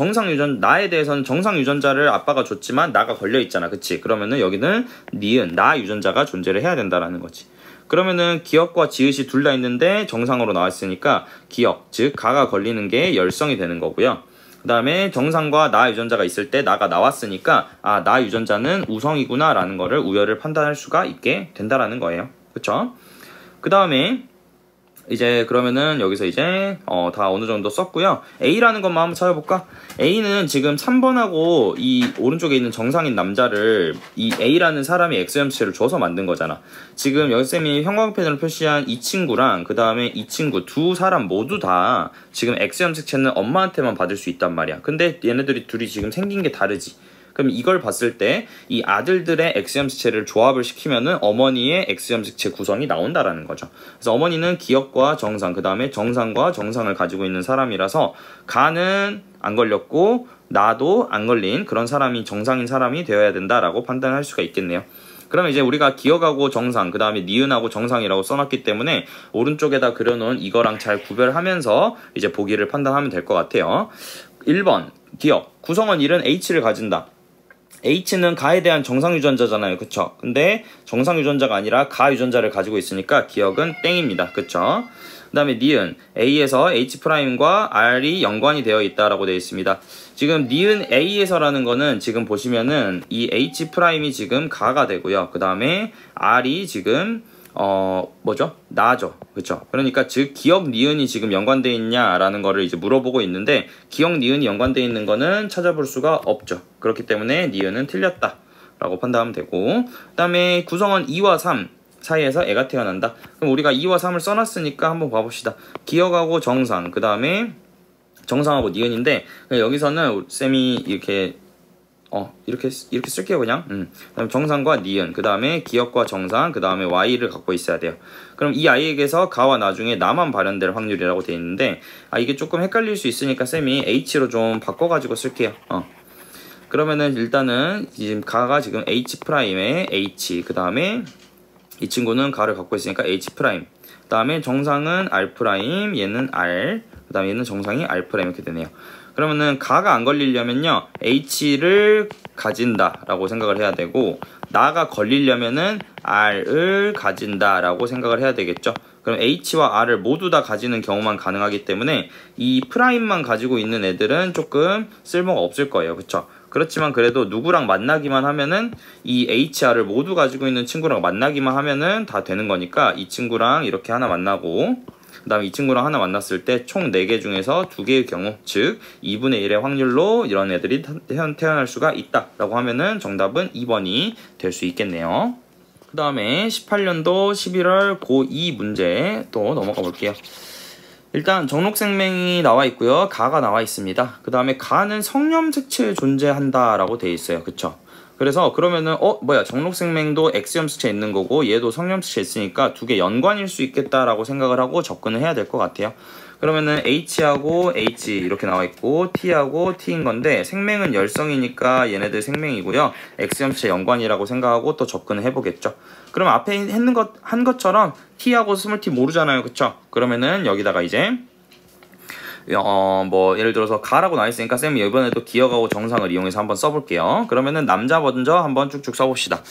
나에 대해서는 정상 유전자를 아빠가 줬지만 나가 걸려 있잖아. 그치? 그러면은 여기는 니은, 나 유전자가 존재를 해야 된다라는 거지. 그러면은 기억과 지읒이 둘 다 있는데 정상으로 나왔으니까 기억, 즉 가가 걸리는 게 열성이 되는 거고요. 그 다음에 정상과 나 유전자가 있을 때 나가 나왔으니까 나 유전자는 우성이구나 라는 거를 우열을 판단할 수가 있게 된다라는 거예요. 그쵸? 그 다음에 이제 그러면은 여기서 이제 다 어느 정도 썼고요. A라는 것만 한번 찾아볼까? A는 지금 3번하고 이 오른쪽에 있는 정상인 남자를 이 A라는 사람이 X염체를 줘서 만든 거잖아. 지금 여기 쌤이 형광펜으로 표시한 이 친구랑 그 다음에 이 친구 두 사람 모두 다 지금 X염색체는 엄마한테만 받을 수 있단 말이야. 근데 얘네들이 둘이 지금 생긴 게 다르지. 그럼 이걸 봤을 때 이 아들들의 X염색체를 조합을 시키면은 어머니의 X염색체 구성이 나온다라는 거죠. 그래서 어머니는 기억과 정상, 그 다음에 정상과 정상을 가지고 있는 사람이라서 가는 안 걸렸고 나도 안 걸린 그런 사람이 정상인 사람이 되어야 된다라고 판단할 수가 있겠네요. 그러면 이제 우리가 기억하고 정상, 그 다음에 니은하고 정상이라고 써놨기 때문에 오른쪽에다 그려놓은 이거랑 잘 구별하면서 이제 보기를 판단하면 될 것 같아요. 1번 기억, 구성원 1은 H를 가진다. H는 가에 대한 정상 유전자잖아요. 그쵸? 근데 정상 유전자가 아니라 가 유전자를 가지고 있으니까 기억은 땡입니다. 그쵸? 그 다음에 니은 A에서 H'과 R이 연관이 되어 있다라고 되어 있습니다. 지금 니은 A에서라는 거는 지금 보시면은 이 H'이 지금 가가 되고요. 그 다음에 R이 지금 뭐죠? 나죠. 그쵸? 그러니까 즉 기억 니은이 지금 연관되어 있냐라는 거를 이제 물어보고 있는데 기억 니은이 연관되어 있는 거는 찾아볼 수가 없죠. 그렇기 때문에 니은은 틀렸다 라고 판단하면 되고, 그 다음에 구성원 2와 3 사이에서 애가 태어난다. 그럼 우리가 2와 3을 써놨으니까 한번 봐봅시다. 기억하고 정상, 그 다음에 정상하고 니은인데 여기서는 쌤이 이렇게 이렇게 쓸게요. 그냥 그다음 정상과 니은, 그 다음에 기억과 정상, 그 다음에 y를 갖고 있어야 돼요. 그럼 이 a에게서 가와 나중에 나만 발현될 확률이라고 되어 있는데 이게 조금 헷갈릴 수 있으니까 쌤이 h로 좀 바꿔가지고 쓸게요. 그러면은 일단은 지금 가가 지금 h'에 h, 그 다음에 이 친구는 가를 갖고 있으니까 h', 그 다음에 정상은 r', 얘는 r, 그 다음에 얘는 정상이 r' 이렇게 되네요. 그러면은 가가 안 걸리려면요 h를 가진다 라고 생각을 해야 되고, 나가 걸리려면은 r을 가진다 라고 생각을 해야 되겠죠. 그럼 h와 r을 모두 다 가지는 경우만 가능하기 때문에 이 프라임만 가지고 있는 애들은 조금 쓸모가 없을 거예요. 그쵸? 그렇지만 그래도 누구랑 만나기만 하면은 이 HR을 모두 가지고 있는 친구랑 만나기만 하면은 다 되는 거니까 이 친구랑 이렇게 하나 만나고, 그 다음에 이 친구랑 하나 만났을 때 총 4개 중에서 2개의 경우, 즉 2분의 1의 확률로 이런 애들이 태어날 수가 있다 라고 하면은 정답은 2번이 될 수 있겠네요. 그 다음에 18년도 11월 고2 문제 또 넘어가 볼게요. 일단 정록생명이 나와 있고요, 가가 나와 있습니다. 그 다음에 가는 성염색체에 존재한다 라고 되어 있어요. 그쵸? 그래서 그러면은 뭐야, 정록생명도 X염색체 있는 거고 얘도 성염색체 있으니까 두 개 연관일 수 있겠다라고 생각을 하고 접근을 해야 될 것 같아요. 그러면은 H하고 H 이렇게 나와 있고 T하고 T인 건데 생명은 열성이니까 얘네들 생명이고요, X염색체 연관이라고 생각하고 또 접근을 해보겠죠. 그럼 앞에 한 것처럼 T하고 스몰 t 모르잖아요. 그쵸? 그러면은 여기다가 이제 뭐 예를 들어서 가라고 나와 있으니까 쌤이 이번에도 기억하고 정상을 이용해서 한번 써볼게요. 그러면은 남자 먼저 한번 쭉쭉 써봅시다.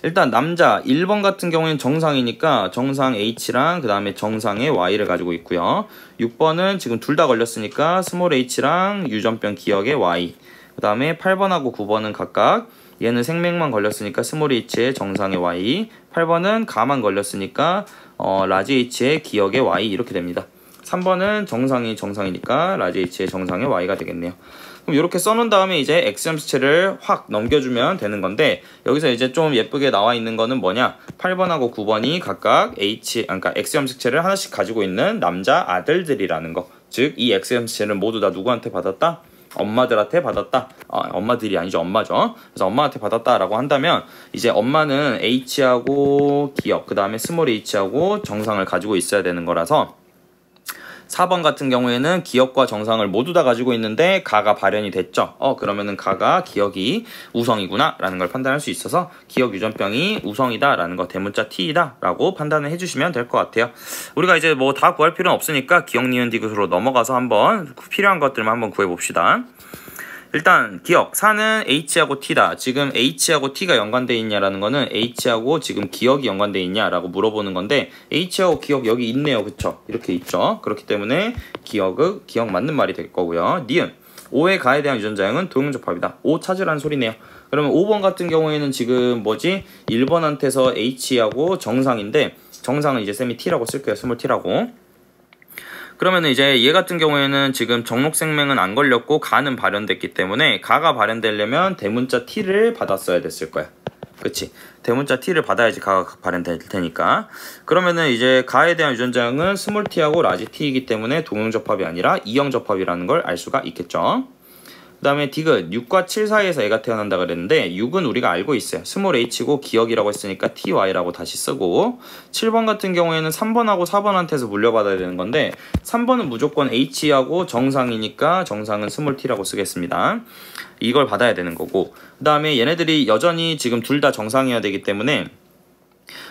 일단 남자 1번 같은 경우에는 정상이니까 정상 H랑 그 다음에 정상의 Y를 가지고 있고요. 6번은 지금 둘 다 걸렸으니까 스몰 H랑 유전병 기억의 Y, 그 다음에 8번하고 9번은 각각 얘는 생명만 걸렸으니까 스몰 H의 정상의 Y, 8번은 가만 걸렸으니까 라지 H의 기억의 Y 이렇게 됩니다. 3번은 정상이니까 라지 H의 정상의 Y가 되겠네요. 그럼 이렇게 써놓은 다음에 이제 X염색체를 확 넘겨주면 되는 건데, 여기서 이제 좀 예쁘게 나와 있는 거는 뭐냐, 8번하고 9번이 각각 그러니까 X염색체를 하나씩 가지고 있는 남자 아들들이라는 거. 즉 이 X염색체는 모두 다 누구한테 받았다? 엄마들한테 받았다. 엄마들이 아니죠, 엄마죠. 그래서 엄마한테 받았다라고 한다면 이제 엄마는 H하고 기억, 그 다음에 스몰 h하고 정상을 가지고 있어야 되는 거라서 4번 같은 경우에는 기억과 정상을 모두 다 가지고 있는데 가가 발현이 됐죠. 그러면은 가가 기억이 우성이구나 라는 걸 판단할 수 있어서 기억 유전병이 우성이다 라는 거, 대문자 T이다 라고 판단을 해주시면 될 것 같아요. 우리가 이제 뭐 다 구할 필요는 없으니까 기억 니은 디귿으로 넘어가서 한번 필요한 것들만 한번 구해봅시다. 일단 기억 4는 H하고 T다. 지금 H하고 T가 연관되어 있냐라는 거는 H하고 지금 기억이 연관되어 있냐라고 물어보는 건데 H하고 기억 여기 있네요. 그쵸? 이렇게 있죠. 그렇기 때문에 기억 맞는 말이 될 거고요. 니은 5의 가에 대한 유전자형은 도형접합이다. 5 찾으라는 소리네요. 그러면 5번 같은 경우에는 지금 뭐지? 1번한테서 H하고 정상인데 정상은 이제 쌤이 T라고 쓸게요. 스몰 T라고. 그러면 이제 얘 같은 경우에는 지금 정록생명은 안 걸렸고 가는 발현됐기 때문에 가가 발현되려면 대문자 T를 받았어야 됐을 거야. 그치? 대문자 T를 받아야지 가가 발현될 테니까. 그러면은 이제 가에 대한 유전자형은 스몰 T하고 라지 T이기 때문에 동형접합이 아니라 이형접합이라는 걸 알 수가 있겠죠. 그 다음에 디귿 6과 7 사이에서 애가 태어난다 그랬는데 6은 우리가 알고 있어요. 스몰 h고 기억이라고 했으니까 ty라고 다시 쓰고, 7번 같은 경우에는 3번하고 4번한테서 물려받아야 되는 건데 3번은 무조건 h하고 정상이니까 정상은 스몰 t라고 쓰겠습니다. 이걸 받아야 되는 거고, 그 다음에 얘네들이 여전히 지금 둘 다 정상이어야 되기 때문에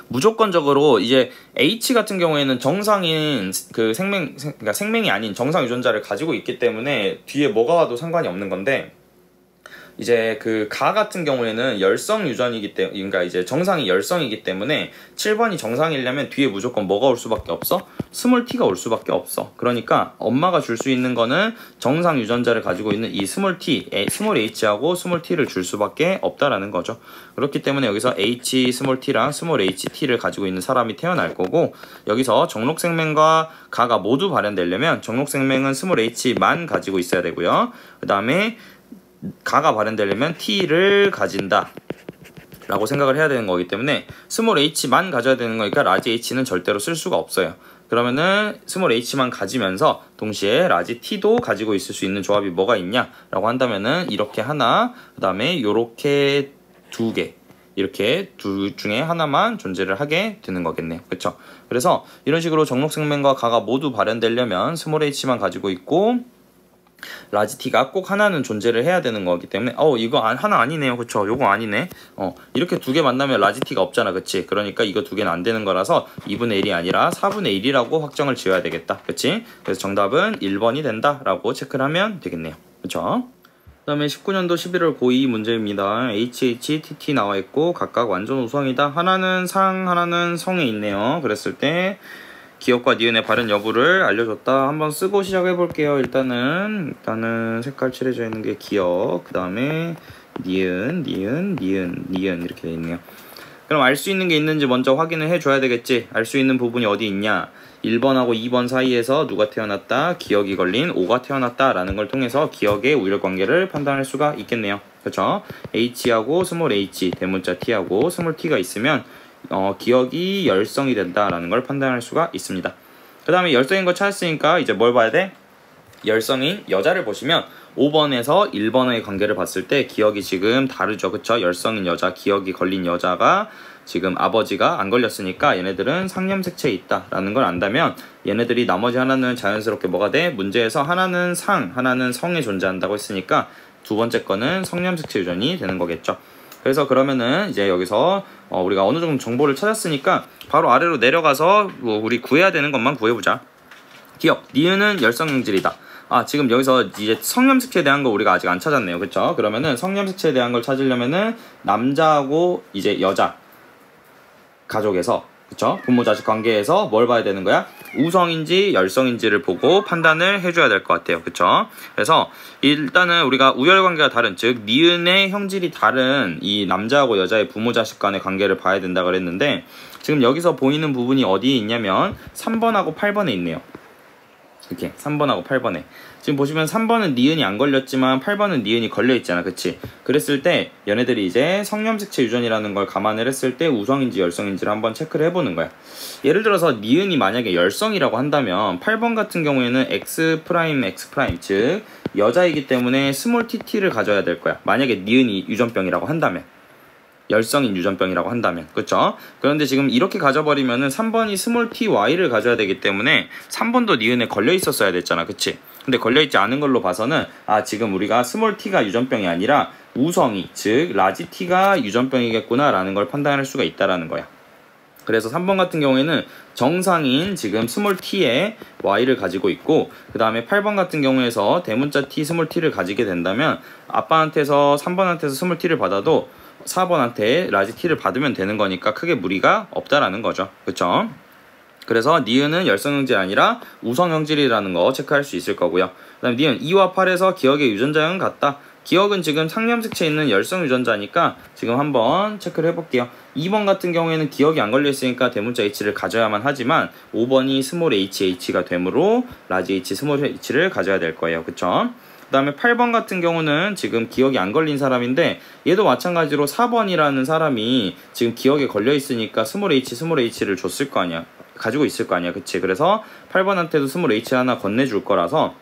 무조건적으로 이제 H 같은 경우에는 정상인 그러니까 생명이 아닌 정상 유전자를 가지고 있기 때문에 뒤에 뭐가 와도 상관이 없는 건데, 이제 그 가 같은 경우에는 열성 유전이기 때문에, 그러니까 이제 정상이 열성이기 때문에 7번이 정상이려면 뒤에 무조건 뭐가 올 수밖에 없어? 스몰 t가 올 수밖에 없어. 그러니까 엄마가 줄 수 있는 거는 정상 유전자를 가지고 있는 이 스몰 t, 스몰 h하고 스몰 t를 줄 수밖에 없다라는 거죠. 그렇기 때문에 여기서 h 스몰 t랑 스몰 h t를 가지고 있는 사람이 태어날 거고, 여기서 정록생명과 가가 모두 발현되려면 정록생명은 스몰 h만 가지고 있어야 되고요. 그 다음에 가가 발현되려면 t를 가진다 라고 생각을 해야 되는 거기 때문에 스몰 h만 가져야 되는 거니까 라지 h는 절대로 쓸 수가 없어요. 그러면은 스몰 h만 가지면서 동시에 라지 t도 가지고 있을 수 있는 조합이 뭐가 있냐 라고 한다면은 이렇게 하나, 그 다음에 요렇게 두 개, 이렇게 둘 중에 하나만 존재를 하게 되는 거겠네요. 그쵸? 그래서 이런 식으로 정록생명과 가가 모두 발현되려면 스몰 h만 가지고 있고 라지 t가 꼭 하나는 존재를 해야 되는 거기 때문에 이거 하나 아니네요. 그쵸? 요거 아니네. 이렇게 두 개 만나면 라지 t가 없잖아. 그치? 그러니까 이거 두 개는 안 되는 거라서 2분의 1이 아니라 4분의 1이라고 확정을 지어야 되겠다. 그치? 그래서 정답은 1번이 된다 라고 체크를 하면 되겠네요. 그쵸? 그 다음에 19년도 11월 고2 문제입니다. HHTT 나와 있고 각각 완전 우성이다. 하나는 상, 하나는 성에 있네요. 그랬을 때 기억과 니은의 발현 여부를 알려줬다. 한번 쓰고 시작해 볼게요. 일단은 색깔 칠해져 있는 게 기억, 그 다음에 니은 이렇게 돼 있네요. 그럼 알 수 있는 게 있는지 먼저 확인을 해줘야 되겠지. 알 수 있는 부분이 어디 있냐. 1번하고 2번 사이에서 누가 태어났다, 기억이 걸린 O가 태어났다 라는 걸 통해서 기억의 우열관계를 판단할 수가 있겠네요. 그쵸? H하고 스몰 h, 대문자 T하고 스몰 t가 있으면 기억이 열성이 된다라는 걸 판단할 수가 있습니다. 그 다음에 열성인 거 찾았으니까 이제 뭘 봐야 돼? 열성인 여자를 보시면 5번에서 1번의 관계를 봤을 때 기억이 지금 다르죠. 그쵸? 열성인 여자, 기억이 걸린 여자가 지금 아버지가 안 걸렸으니까 얘네들은 상념색체에 있다라는 걸 안다면 얘네들이 나머지 하나는 자연스럽게 뭐가 돼? 문제에서 하나는 상, 하나는 성에 존재한다고 했으니까 두 번째 거는 성념색체 유전이 되는 거겠죠. 그래서 그러면은 이제 여기서 우리가 어느 정도 정보를 찾았으니까 바로 아래로 내려가서 우리 구해야 되는 것만 구해보자. 기억, 니은은 열성형질이다. 지금 여기서 이제 성념색체에 대한 거 우리가 아직 안 찾았네요. 그쵸? 그러면은 성념색체에 대한 걸 찾으려면은 남자하고 이제 여자 가족에서, 그쵸? 부모 자식 관계에서 뭘 봐야 되는 거야? 우성인지 열성인지를 보고 판단을 해줘야 될 것 같아요. 그쵸? 그래서 일단은 우리가 우열관계가 다른, 즉 니은의 형질이 다른 이 남자하고 여자의 부모 자식 간의 관계를 봐야 된다 그랬는데 지금 여기서 보이는 부분이 어디에 있냐면 3번하고 8번에 있네요. 이렇게 3번하고 8번에 지금 보시면 3번은 니은이 안 걸렸지만 8번은 니은이 걸려있잖아. 그치? 그랬을 때 얘네들이 이제 성념색체 유전이라는 걸 감안을 했을 때 우성인지 열성인지를 한번 체크를 해보는 거야. 예를 들어서 니은이 만약에 열성이라고 한다면 8번 같은 경우에는 X', 즉 여자이기 때문에 스몰 tt를 가져야 될 거야. 만약에 니은이 유전병이라고 한다면, 열성인 유전병이라고 한다면, 그쵸? 그런데 지금 이렇게 가져버리면은 3번이 스몰 ty를 가져야 되기 때문에 3번도 니은에 걸려 있었어야 됐잖아. 그치? 근데 걸려있지 않은 걸로 봐서는 지금 우리가 스몰 t가 유전병이 아니라 우성이, 즉 라지 t가 유전병이겠구나 라는 걸 판단할 수가 있다라는 거야. 그래서 3번 같은 경우에는 정상인 지금 스몰 t에 y를 가지고 있고, 그 다음에 8번 같은 경우에서 대문자 t 스몰 t를 가지게 된다면 아빠한테서 3번한테서 스몰 t를 받아도 4번한테 라지 t를 받으면 되는 거니까 크게 무리가 없다라는 거죠. 그쵸? 그래서 니은은 열성형질이 아니라 우성형질이라는 거 체크할 수 있을 거고요. 그 다음에 니은 2와 8에서 기억의 유전자형은 같다. 기억은 지금 상념색체에 있는 열성 유전자니까 지금 한번 체크를 해볼게요. 2번 같은 경우에는 기억이 안 걸려있으니까 대문자 h를 가져야만 하지만 5번이 스몰 h가 되므로 라지 h 스몰 h를 가져야 될 거예요. 그쵸? 그 다음에 8번 같은 경우는 지금 기억이 안 걸린 사람인데 얘도 마찬가지로 4번이라는 사람이 지금 기억에 걸려있으니까 스몰 h를 줬을 거 아니야. 가지고 있을 거 아니야. 그치? 그래서 8번한테도 스몰 h 하나 건네줄 거라서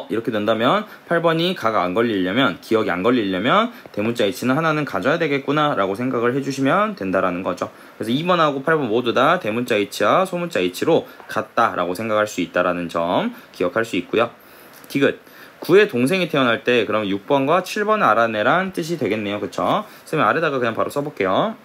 이렇게 된다면 8번이 가가 안 걸리려면, 기억이 안 걸리려면 대문자 h는 하나는 가져야 되겠구나 라고 생각을 해주시면 된다라는 거죠. 그래서 2번하고 8번 모두 다 대문자 h와 소문자 h로 같다 라고 생각할 수 있다라는 점 기억할 수 있고요. 디귿, 9의 동생이 태어날 때 그럼 6번과 7번을 알아내란 뜻이 되겠네요. 그쵸? 선생님 아래다가 그냥 바로 써볼게요.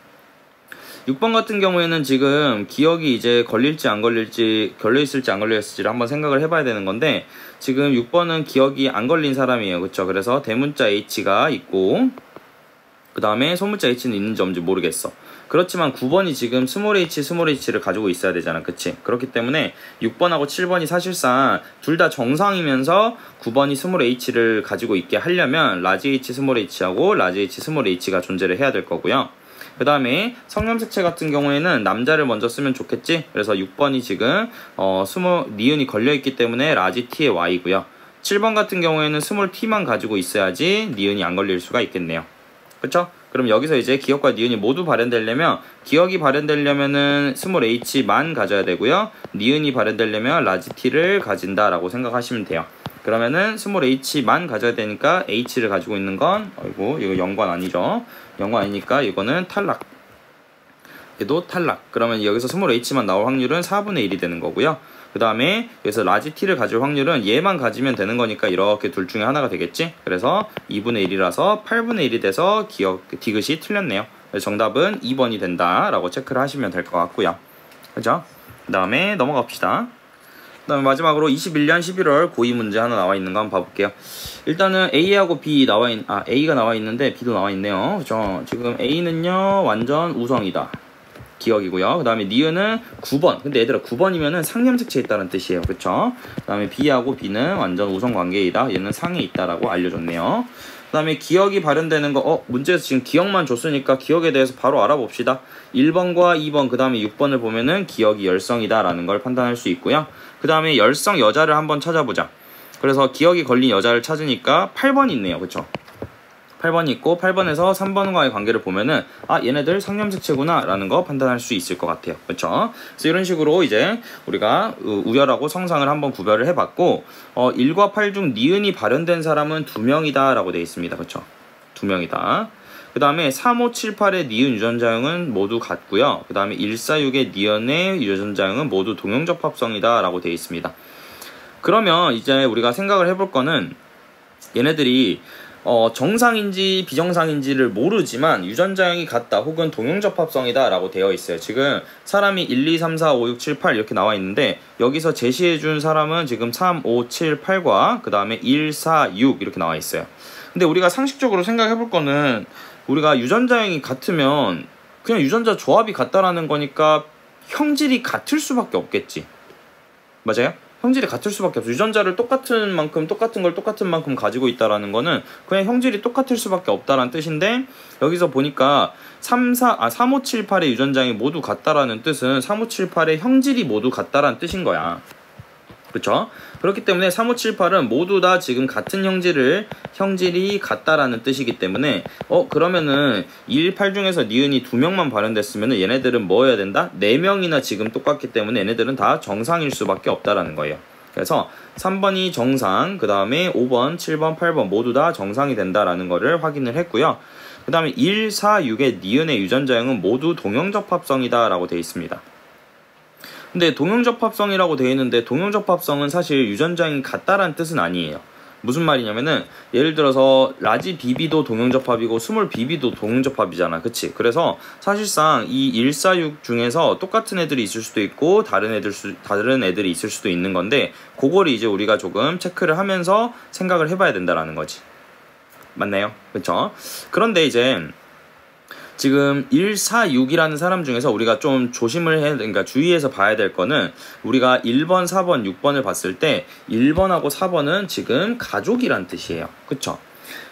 6번 같은 경우에는 지금 기억이 이제 걸릴지 안 걸릴지, 걸려있을지 안 걸려있을지를 한번 생각을 해봐야 되는 건데, 지금 6번은 기억이 안 걸린 사람이에요. 그쵸? 그래서 대문자 H가 있고, 그 다음에 소문자 H는 있는지 없는지 모르겠어. 그렇지만 9번이 지금 스몰 h를 가지고 있어야 되잖아. 그치? 그렇기 때문에 6번하고 7번이 사실상 둘 다 정상이면서 9번이 스몰 h를 가지고 있게 하려면 라지 h 스몰 h하고 라지 h 스몰 h가 존재를 해야 될 거고요. 그 다음에 성염색체 같은 경우에는 남자를 먼저 쓰면 좋겠지? 그래서 6번이 지금 니은이 걸려있기 때문에 라지 t의 y고요. 7번 같은 경우에는 스몰 t만 가지고 있어야지 니은이 안 걸릴 수가 있겠네요. 그쵸? 그럼 여기서 이제 기억과 니은이 모두 발현되려면, 기억이 발현되려면은 스몰 h만 가져야 되고요. 니은이 발현되려면 라지 t를 가진다라고 생각하시면 돼요. 그러면은 스몰 h만 가져야 되니까 h를 가지고 있는 건, 아이고 이거 0번 아니죠? 0번 아니니까 이거는 탈락. 얘도 탈락. 그러면 여기서 스몰 h만 나올 확률은 4분의 1이 되는 거고요. 그 다음에 여기서 라지 t를 가질 확률은 얘만 가지면 되는 거니까 이렇게 둘 중에 하나가 되겠지? 그래서 2분의 1이라서 8분의 1이 돼서 디귿이 틀렸네요. 그래서 정답은 2번이 된다라고 체크를 하시면 될 것 같고요. 그죠? 그 다음에 넘어갑시다. 그 다음에 마지막으로 21년 11월 고2 문제 하나 나와 있는 거 한번 봐볼게요. 일단은 A하고 B A가 나와 있는데 B도 나와 있네요. 그죠? 지금 A는요 완전 우성이다. 기억이고요. 그 다음에 니은은 9번. 근데 얘들아 9번이면은 상염색체에 있다는 뜻이에요. 그쵸? 그 다음에 B하고 B는 완전 우성관계이다. 얘는 상에 있다라고 알려줬네요. 그 다음에 기억이 발현되는 거, 문제에서 지금 기억만 줬으니까 기억에 대해서 바로 알아봅시다. 1번과 2번, 그 다음에 6번을 보면은 기억이 열성이다라는 걸 판단할 수 있고요. 그 다음에 열성 여자를 한번 찾아보자. 그래서 기억이 걸린 여자를 찾으니까 8번이 있네요. 그쵸? 8번이 있고 8번에서 3번과의 관계를 보면은 얘네들 상염색체구나 라는 거 판단할 수 있을 것 같아요. 그렇죠? 그래서 이런 식으로 이제 우리가 우열하고 성상을 한번 구별을 해봤고 1과 8 중 니은이 발현된 사람은 2명이다 라고 되어 있습니다. 그렇죠? 2명이다. 그 다음에 3, 5, 7, 8의 니은 유전자형은 모두 같고요. 그 다음에 1, 4, 6의 니은의 유전자형은 모두 동형접합성이다 라고 되어 있습니다. 그러면 이제 우리가 생각을 해볼 거는 얘네들이 정상인지 비정상인지를 모르지만 유전자형이 같다 혹은 동형접합성이다 라고 되어 있어요. 지금 사람이 1, 2, 3, 4, 5, 6, 7, 8 이렇게 나와 있는데 여기서 제시해준 사람은 지금 3, 5, 7, 8과 그 다음에 1, 4, 6 이렇게 나와 있어요. 근데 우리가 상식적으로 생각해 볼 거는 우리가 유전자형이 같으면 그냥 유전자 조합이 같다라는 거니까 형질이 같을 수밖에 없겠지. 맞아요? 형질이 같을 수밖에 없어. 유전자를 똑같은 걸 똑같은 만큼 가지고 있다라는 거는 그냥 형질이 똑같을 수밖에 없다라는 뜻인데 여기서 보니까 3, 5, 7, 8의 유전자형이 모두 같다라는 뜻은 3, 5, 7, 8의 형질이 모두 같다라는 뜻인 거야. 그쵸? 그렇기 때문에 3, 5, 7, 8은 모두 다 지금 같은 형질이 같다라는 뜻이기 때문에 그러면은 1, 8 중에서 니은이 2명만 발현됐으면 얘네들은 뭐 해야 된다? 4명이나 지금 똑같기 때문에 얘네들은 다 정상일 수밖에 없다라는 거예요. 그래서 3번이 정상, 그 다음에 5번, 7번, 8번 모두 다 정상이 된다라는 거를 확인을 했고요. 그 다음에 1, 4, 6의 니은의 유전자형은 모두 동형접합성이다 라고 되어 있습니다. 근데 동형접합성이라고 되어 있는데 동형접합성은 사실 유전자형이 같다라는 뜻은 아니에요. 무슨 말이냐면은 예를 들어서 라지 BB도 동형접합이고 스몰 BB도 동형접합이잖아. 그치? 그래서 사실상 이 146 중에서 똑같은 애들이 있을 수도 있고 다른 애들이 있을 수도 있는 건데 그거를 이제 우리가 조금 체크를 하면서 생각을 해봐야 된다라는 거지. 맞나요? 그쵸? 그런데 이제 지금 146이라는 사람 중에서 우리가 좀 그러니까 주의해서 봐야 될 거는 우리가 1번, 4번, 6번을 봤을 때 1번하고 4번은 지금 가족이란 뜻이에요. 그쵸?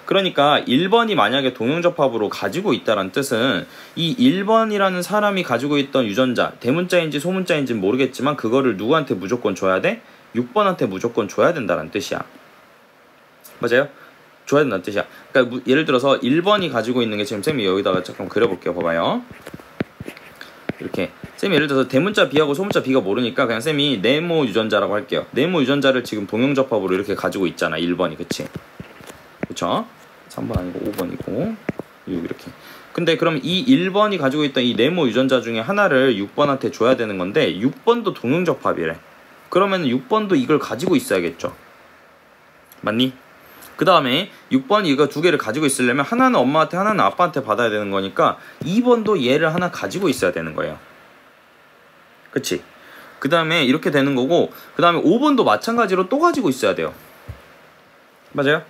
그러니까 1번이 만약에 동형접합으로 가지고 있다는 뜻은 이 1번이라는 사람이 가지고 있던 유전자, 대문자인지 소문자인지는 모르겠지만 그거를 누구한테 무조건 줘야 돼? 6번한테 무조건 줘야 된다는 뜻이야. 맞아요? 줘야 된다는 뜻이야. 그러니까 예를 들어서 1번이 가지고 있는 게 지금 쌤이 여기다가 잠깐 그려볼게요. 봐봐요. 이렇게 쌤이 예를 들어서 대문자 B하고 소문자 B가 모르니까 그냥 쌤이 네모 유전자라고 할게요. 네모 유전자를 지금 동형접합으로 이렇게 가지고 있잖아. 1번이. 그치? 그쵸? 3번 아니고 5번이고 6 이렇게. 근데 그럼 이 1번이 가지고 있던 이 네모 유전자 중에 하나를 6번한테 줘야 되는 건데 6번도 동형접합이래. 그러면 6번도 이걸 가지고 있어야겠죠. 맞니? 그 다음에 6번이 이거 두 개를 가지고 있으려면 하나는 엄마한테 하나는 아빠한테 받아야 되는 거니까 2번도 얘를 하나 가지고 있어야 되는 거예요. 그치? 그 다음에 이렇게 되는 거고, 그 다음에 5번도 마찬가지로 또 가지고 있어야 돼요. 맞아요?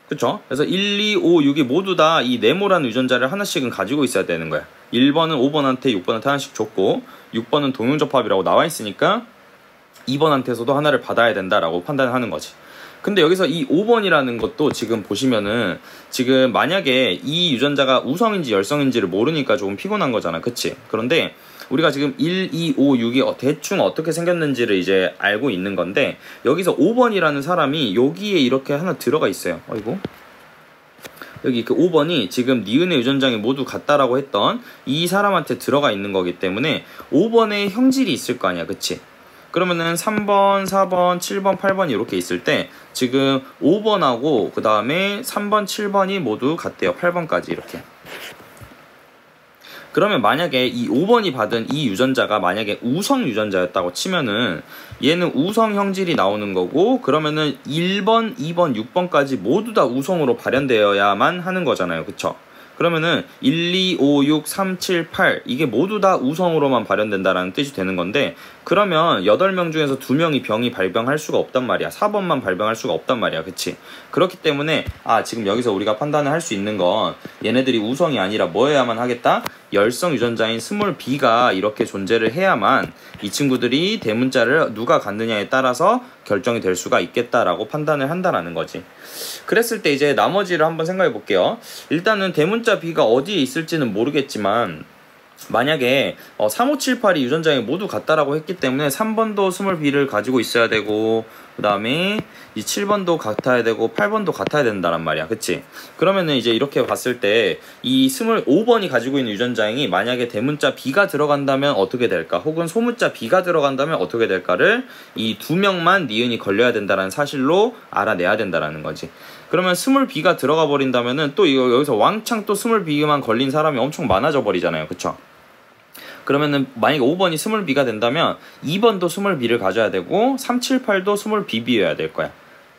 그쵸? 그래서 1, 2, 5, 6이 모두 다 이 네모라는 유전자를 하나씩은 가지고 있어야 되는 거야. 1번은 5번한테 6번한테 하나씩 줬고, 6번은 동용접합이라고 나와 있으니까 2번한테서도 하나를 받아야 된다라고 판단을 하는 거지. 근데 여기서 이 5번이라는 것도 지금 보시면은 지금 만약에 이 유전자가 우성인지 열성인지를 모르니까 조금 피곤한 거잖아. 그치? 그런데 우리가 지금 1, 2, 5, 6이 대충 어떻게 생겼는지를 이제 알고 있는 건데, 여기서 5번이라는 사람이 여기에 이렇게 하나 들어가 있어요. 아이고. 여기 그 5번이 지금 니은의 유전장이 모두 같다라고 했던 이 사람한테 들어가 있는 거기 때문에 5번의 형질이 있을 거 아니야. 그치? 그러면은 3번, 4번, 7번, 8번이 이렇게 있을 때 지금 5번하고 그 다음에 3번, 7번이 모두 같대요. 8번까지 이렇게. 그러면 만약에 이 5번이 받은 이 유전자가 만약에 우성 유전자였다고 치면은 얘는 우성 형질이 나오는 거고, 그러면은 1번, 2번, 6번까지 모두 다 우성으로 발현되어야만 하는 거잖아요. 그쵸? 그러면은 1, 2, 5, 6, 3, 7, 8 이게 모두 다 우성으로만 발현된다라는 뜻이 되는 건데, 그러면 8명 중에서 2명이 병이 발병할 수가 없단 말이야. 4번만 발병할 수가 없단 말이야. 그치? 그렇기 때문에 지금 여기서 우리가 판단을 할 수 있는 건 얘네들이 우성이 아니라 뭐여야만 하겠다? 열성 유전자인 스몰 b가 이렇게 존재를 해야만 이 친구들이 대문자를 누가 갖느냐에 따라서 결정이 될 수가 있겠다라고 판단을 한다라는 거지. 그랬을 때 이제 나머지를 한번 생각해 볼게요. 일단은 대문자 b가 어디에 있을지는 모르겠지만, 만약에 3578이 유전장이 모두 같다라고 했기 때문에 3번도 스몰 b를 가지고 있어야 되고, 그 다음에 이 7번도 같아야 되고 8번도 같아야 된다란 말이야. 그치? 그러면은 이제 이렇게 봤을 때 이 스몰 5번이 가지고 있는 유전장이 만약에 대문자 b가 들어간다면 어떻게 될까, 혹은 소문자 b가 들어간다면 어떻게 될까를 이 두 명만 니은이 걸려야 된다는 사실로 알아내야 된다라는 거지. 그러면 스몰 b가 들어가 버린다면은 또 여기서 왕창 또 스몰 b만 걸린 사람이 엄청 많아져 버리잖아요. 그쵸? 그러면은 만약에 5번이 스몰 b가 된다면 2번도 스몰 b를 가져야 되고 3, 7, 8도 스몰 bb여야 될 거야.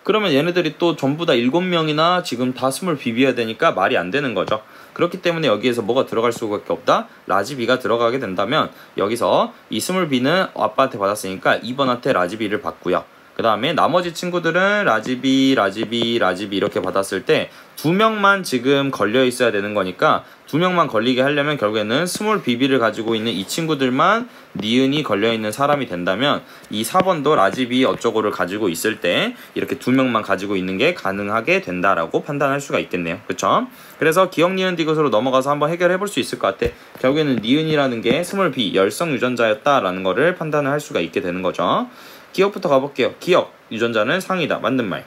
그러면 얘네들이 또 전부 다 7명이나 지금 다 스몰 bb여야 되니까 말이 안 되는 거죠. 그렇기 때문에 여기에서 뭐가 들어갈 수밖에 없다? 라지 b가 들어가게 된다면 여기서 이 스몰 b는 아빠한테 받았으니까 2번한테 라지 b를 받고요. 그 다음에 나머지 친구들은 라지비, 라지비, 라지비 이렇게 받았을 때 2명만 지금 걸려 있어야 되는 거니까 2명만 걸리게 하려면 결국에는 스몰 bb를 가지고 있는 이 친구들만 니은이 걸려있는 사람이 된다면 이 4번도 라지비 어쩌고를 가지고 있을 때 이렇게 2명만 가지고 있는 게 가능하게 된다라고 판단할 수가 있겠네요. 그쵸? 그래서 기억 니은 디귿으로 넘어가서 한번 해결해 볼 수 있을 것 같아. 결국에는 니은이라는 게 스몰 b, 열성 유전자였다라는 거를 판단을 할 수가 있게 되는 거죠. 기억부터 가볼게요. 기억, 유전자는 상이다. 맞는 말.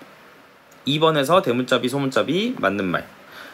2번에서 대문자 B, 소문자 B, 맞는 말.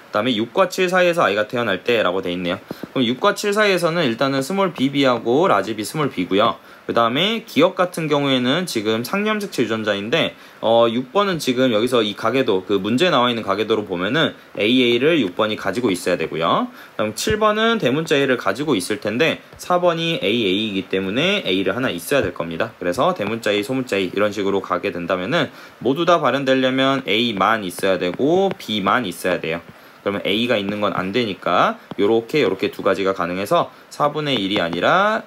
그 다음에 6과 7 사이에서 아이가 태어날 때 라고 돼 있네요. 그럼 6과 7 사이에서는 일단은 스몰 bb하고 라지 b 스몰 b고요. 그 다음에 기억 같은 경우에는 지금 상념색체 유전자인데 6번은 지금 여기서 이 가계도, 그 문제에 나와 있는 가계도로 보면은 AA를 6번이 가지고 있어야 되고요. 그다음 7번은 대문자 A를 가지고 있을 텐데 4번이 AA이기 때문에 A를 하나 있어야 될 겁니다. 그래서 대문자 A, 소문자 A 이런 식으로 가게 된다면은 모두 다 발현되려면 A만 있어야 되고 B만 있어야 돼요. 그러면 A가 있는 건 안 되니까 요렇게 두 가지가 가능해서 4분의 1이 아니라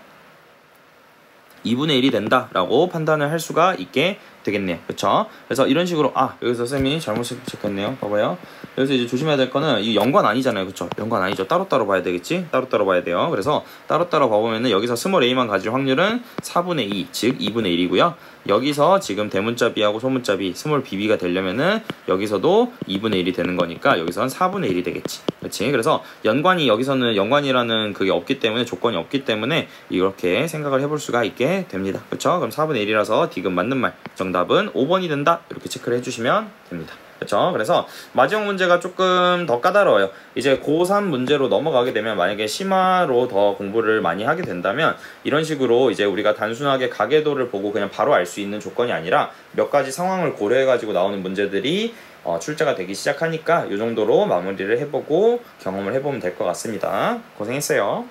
2분의 1이 된다라고 판단을 할 수가 있게 되겠네요. 그쵸? 그래서 이런 식으로 여기서 쌤이 잘못 체크했네요. 봐봐요. 여기서 이제 조심해야 될 거는 이 연관 아니잖아요. 그쵸? 연관 아니죠. 따로따로 봐야 되겠지? 따로따로 봐야 돼요. 그래서 따로따로 봐보면은 여기서 스몰 a만 가질 확률은 4분의 2, 즉 2분의 1이고요. 여기서 지금 대문자 b하고 소문자 b, 스몰 bb가 되려면은 여기서도 2분의 1이 되는 거니까 여기서는 4분의 1이 되겠지. 그렇지? 그래서 연관이 여기서는 연관이라는 그게 없기 때문에, 조건이 없기 때문에 이렇게 생각을 해볼 수가 있게 됩니다. 그렇죠? 그럼 4분의 1이라서 디귿 맞는 말. 정답은 5번이 된다. 이렇게 체크를 해주시면 됩니다. 그렇죠? 그래서 마지막 문제가 조금 더 까다로워요. 이제 고3 문제로 넘어가게 되면, 만약에 심화로 더 공부를 많이 하게 된다면 이런 식으로 이제 우리가 단순하게 가계도를 보고 그냥 바로 알 수 있는 조건이 아니라 몇 가지 상황을 고려해 가지고 나오는 문제들이 출제가 되기 시작하니까 이 정도로 마무리를 해보고 경험을 해보면 될 것 같습니다. 고생했어요.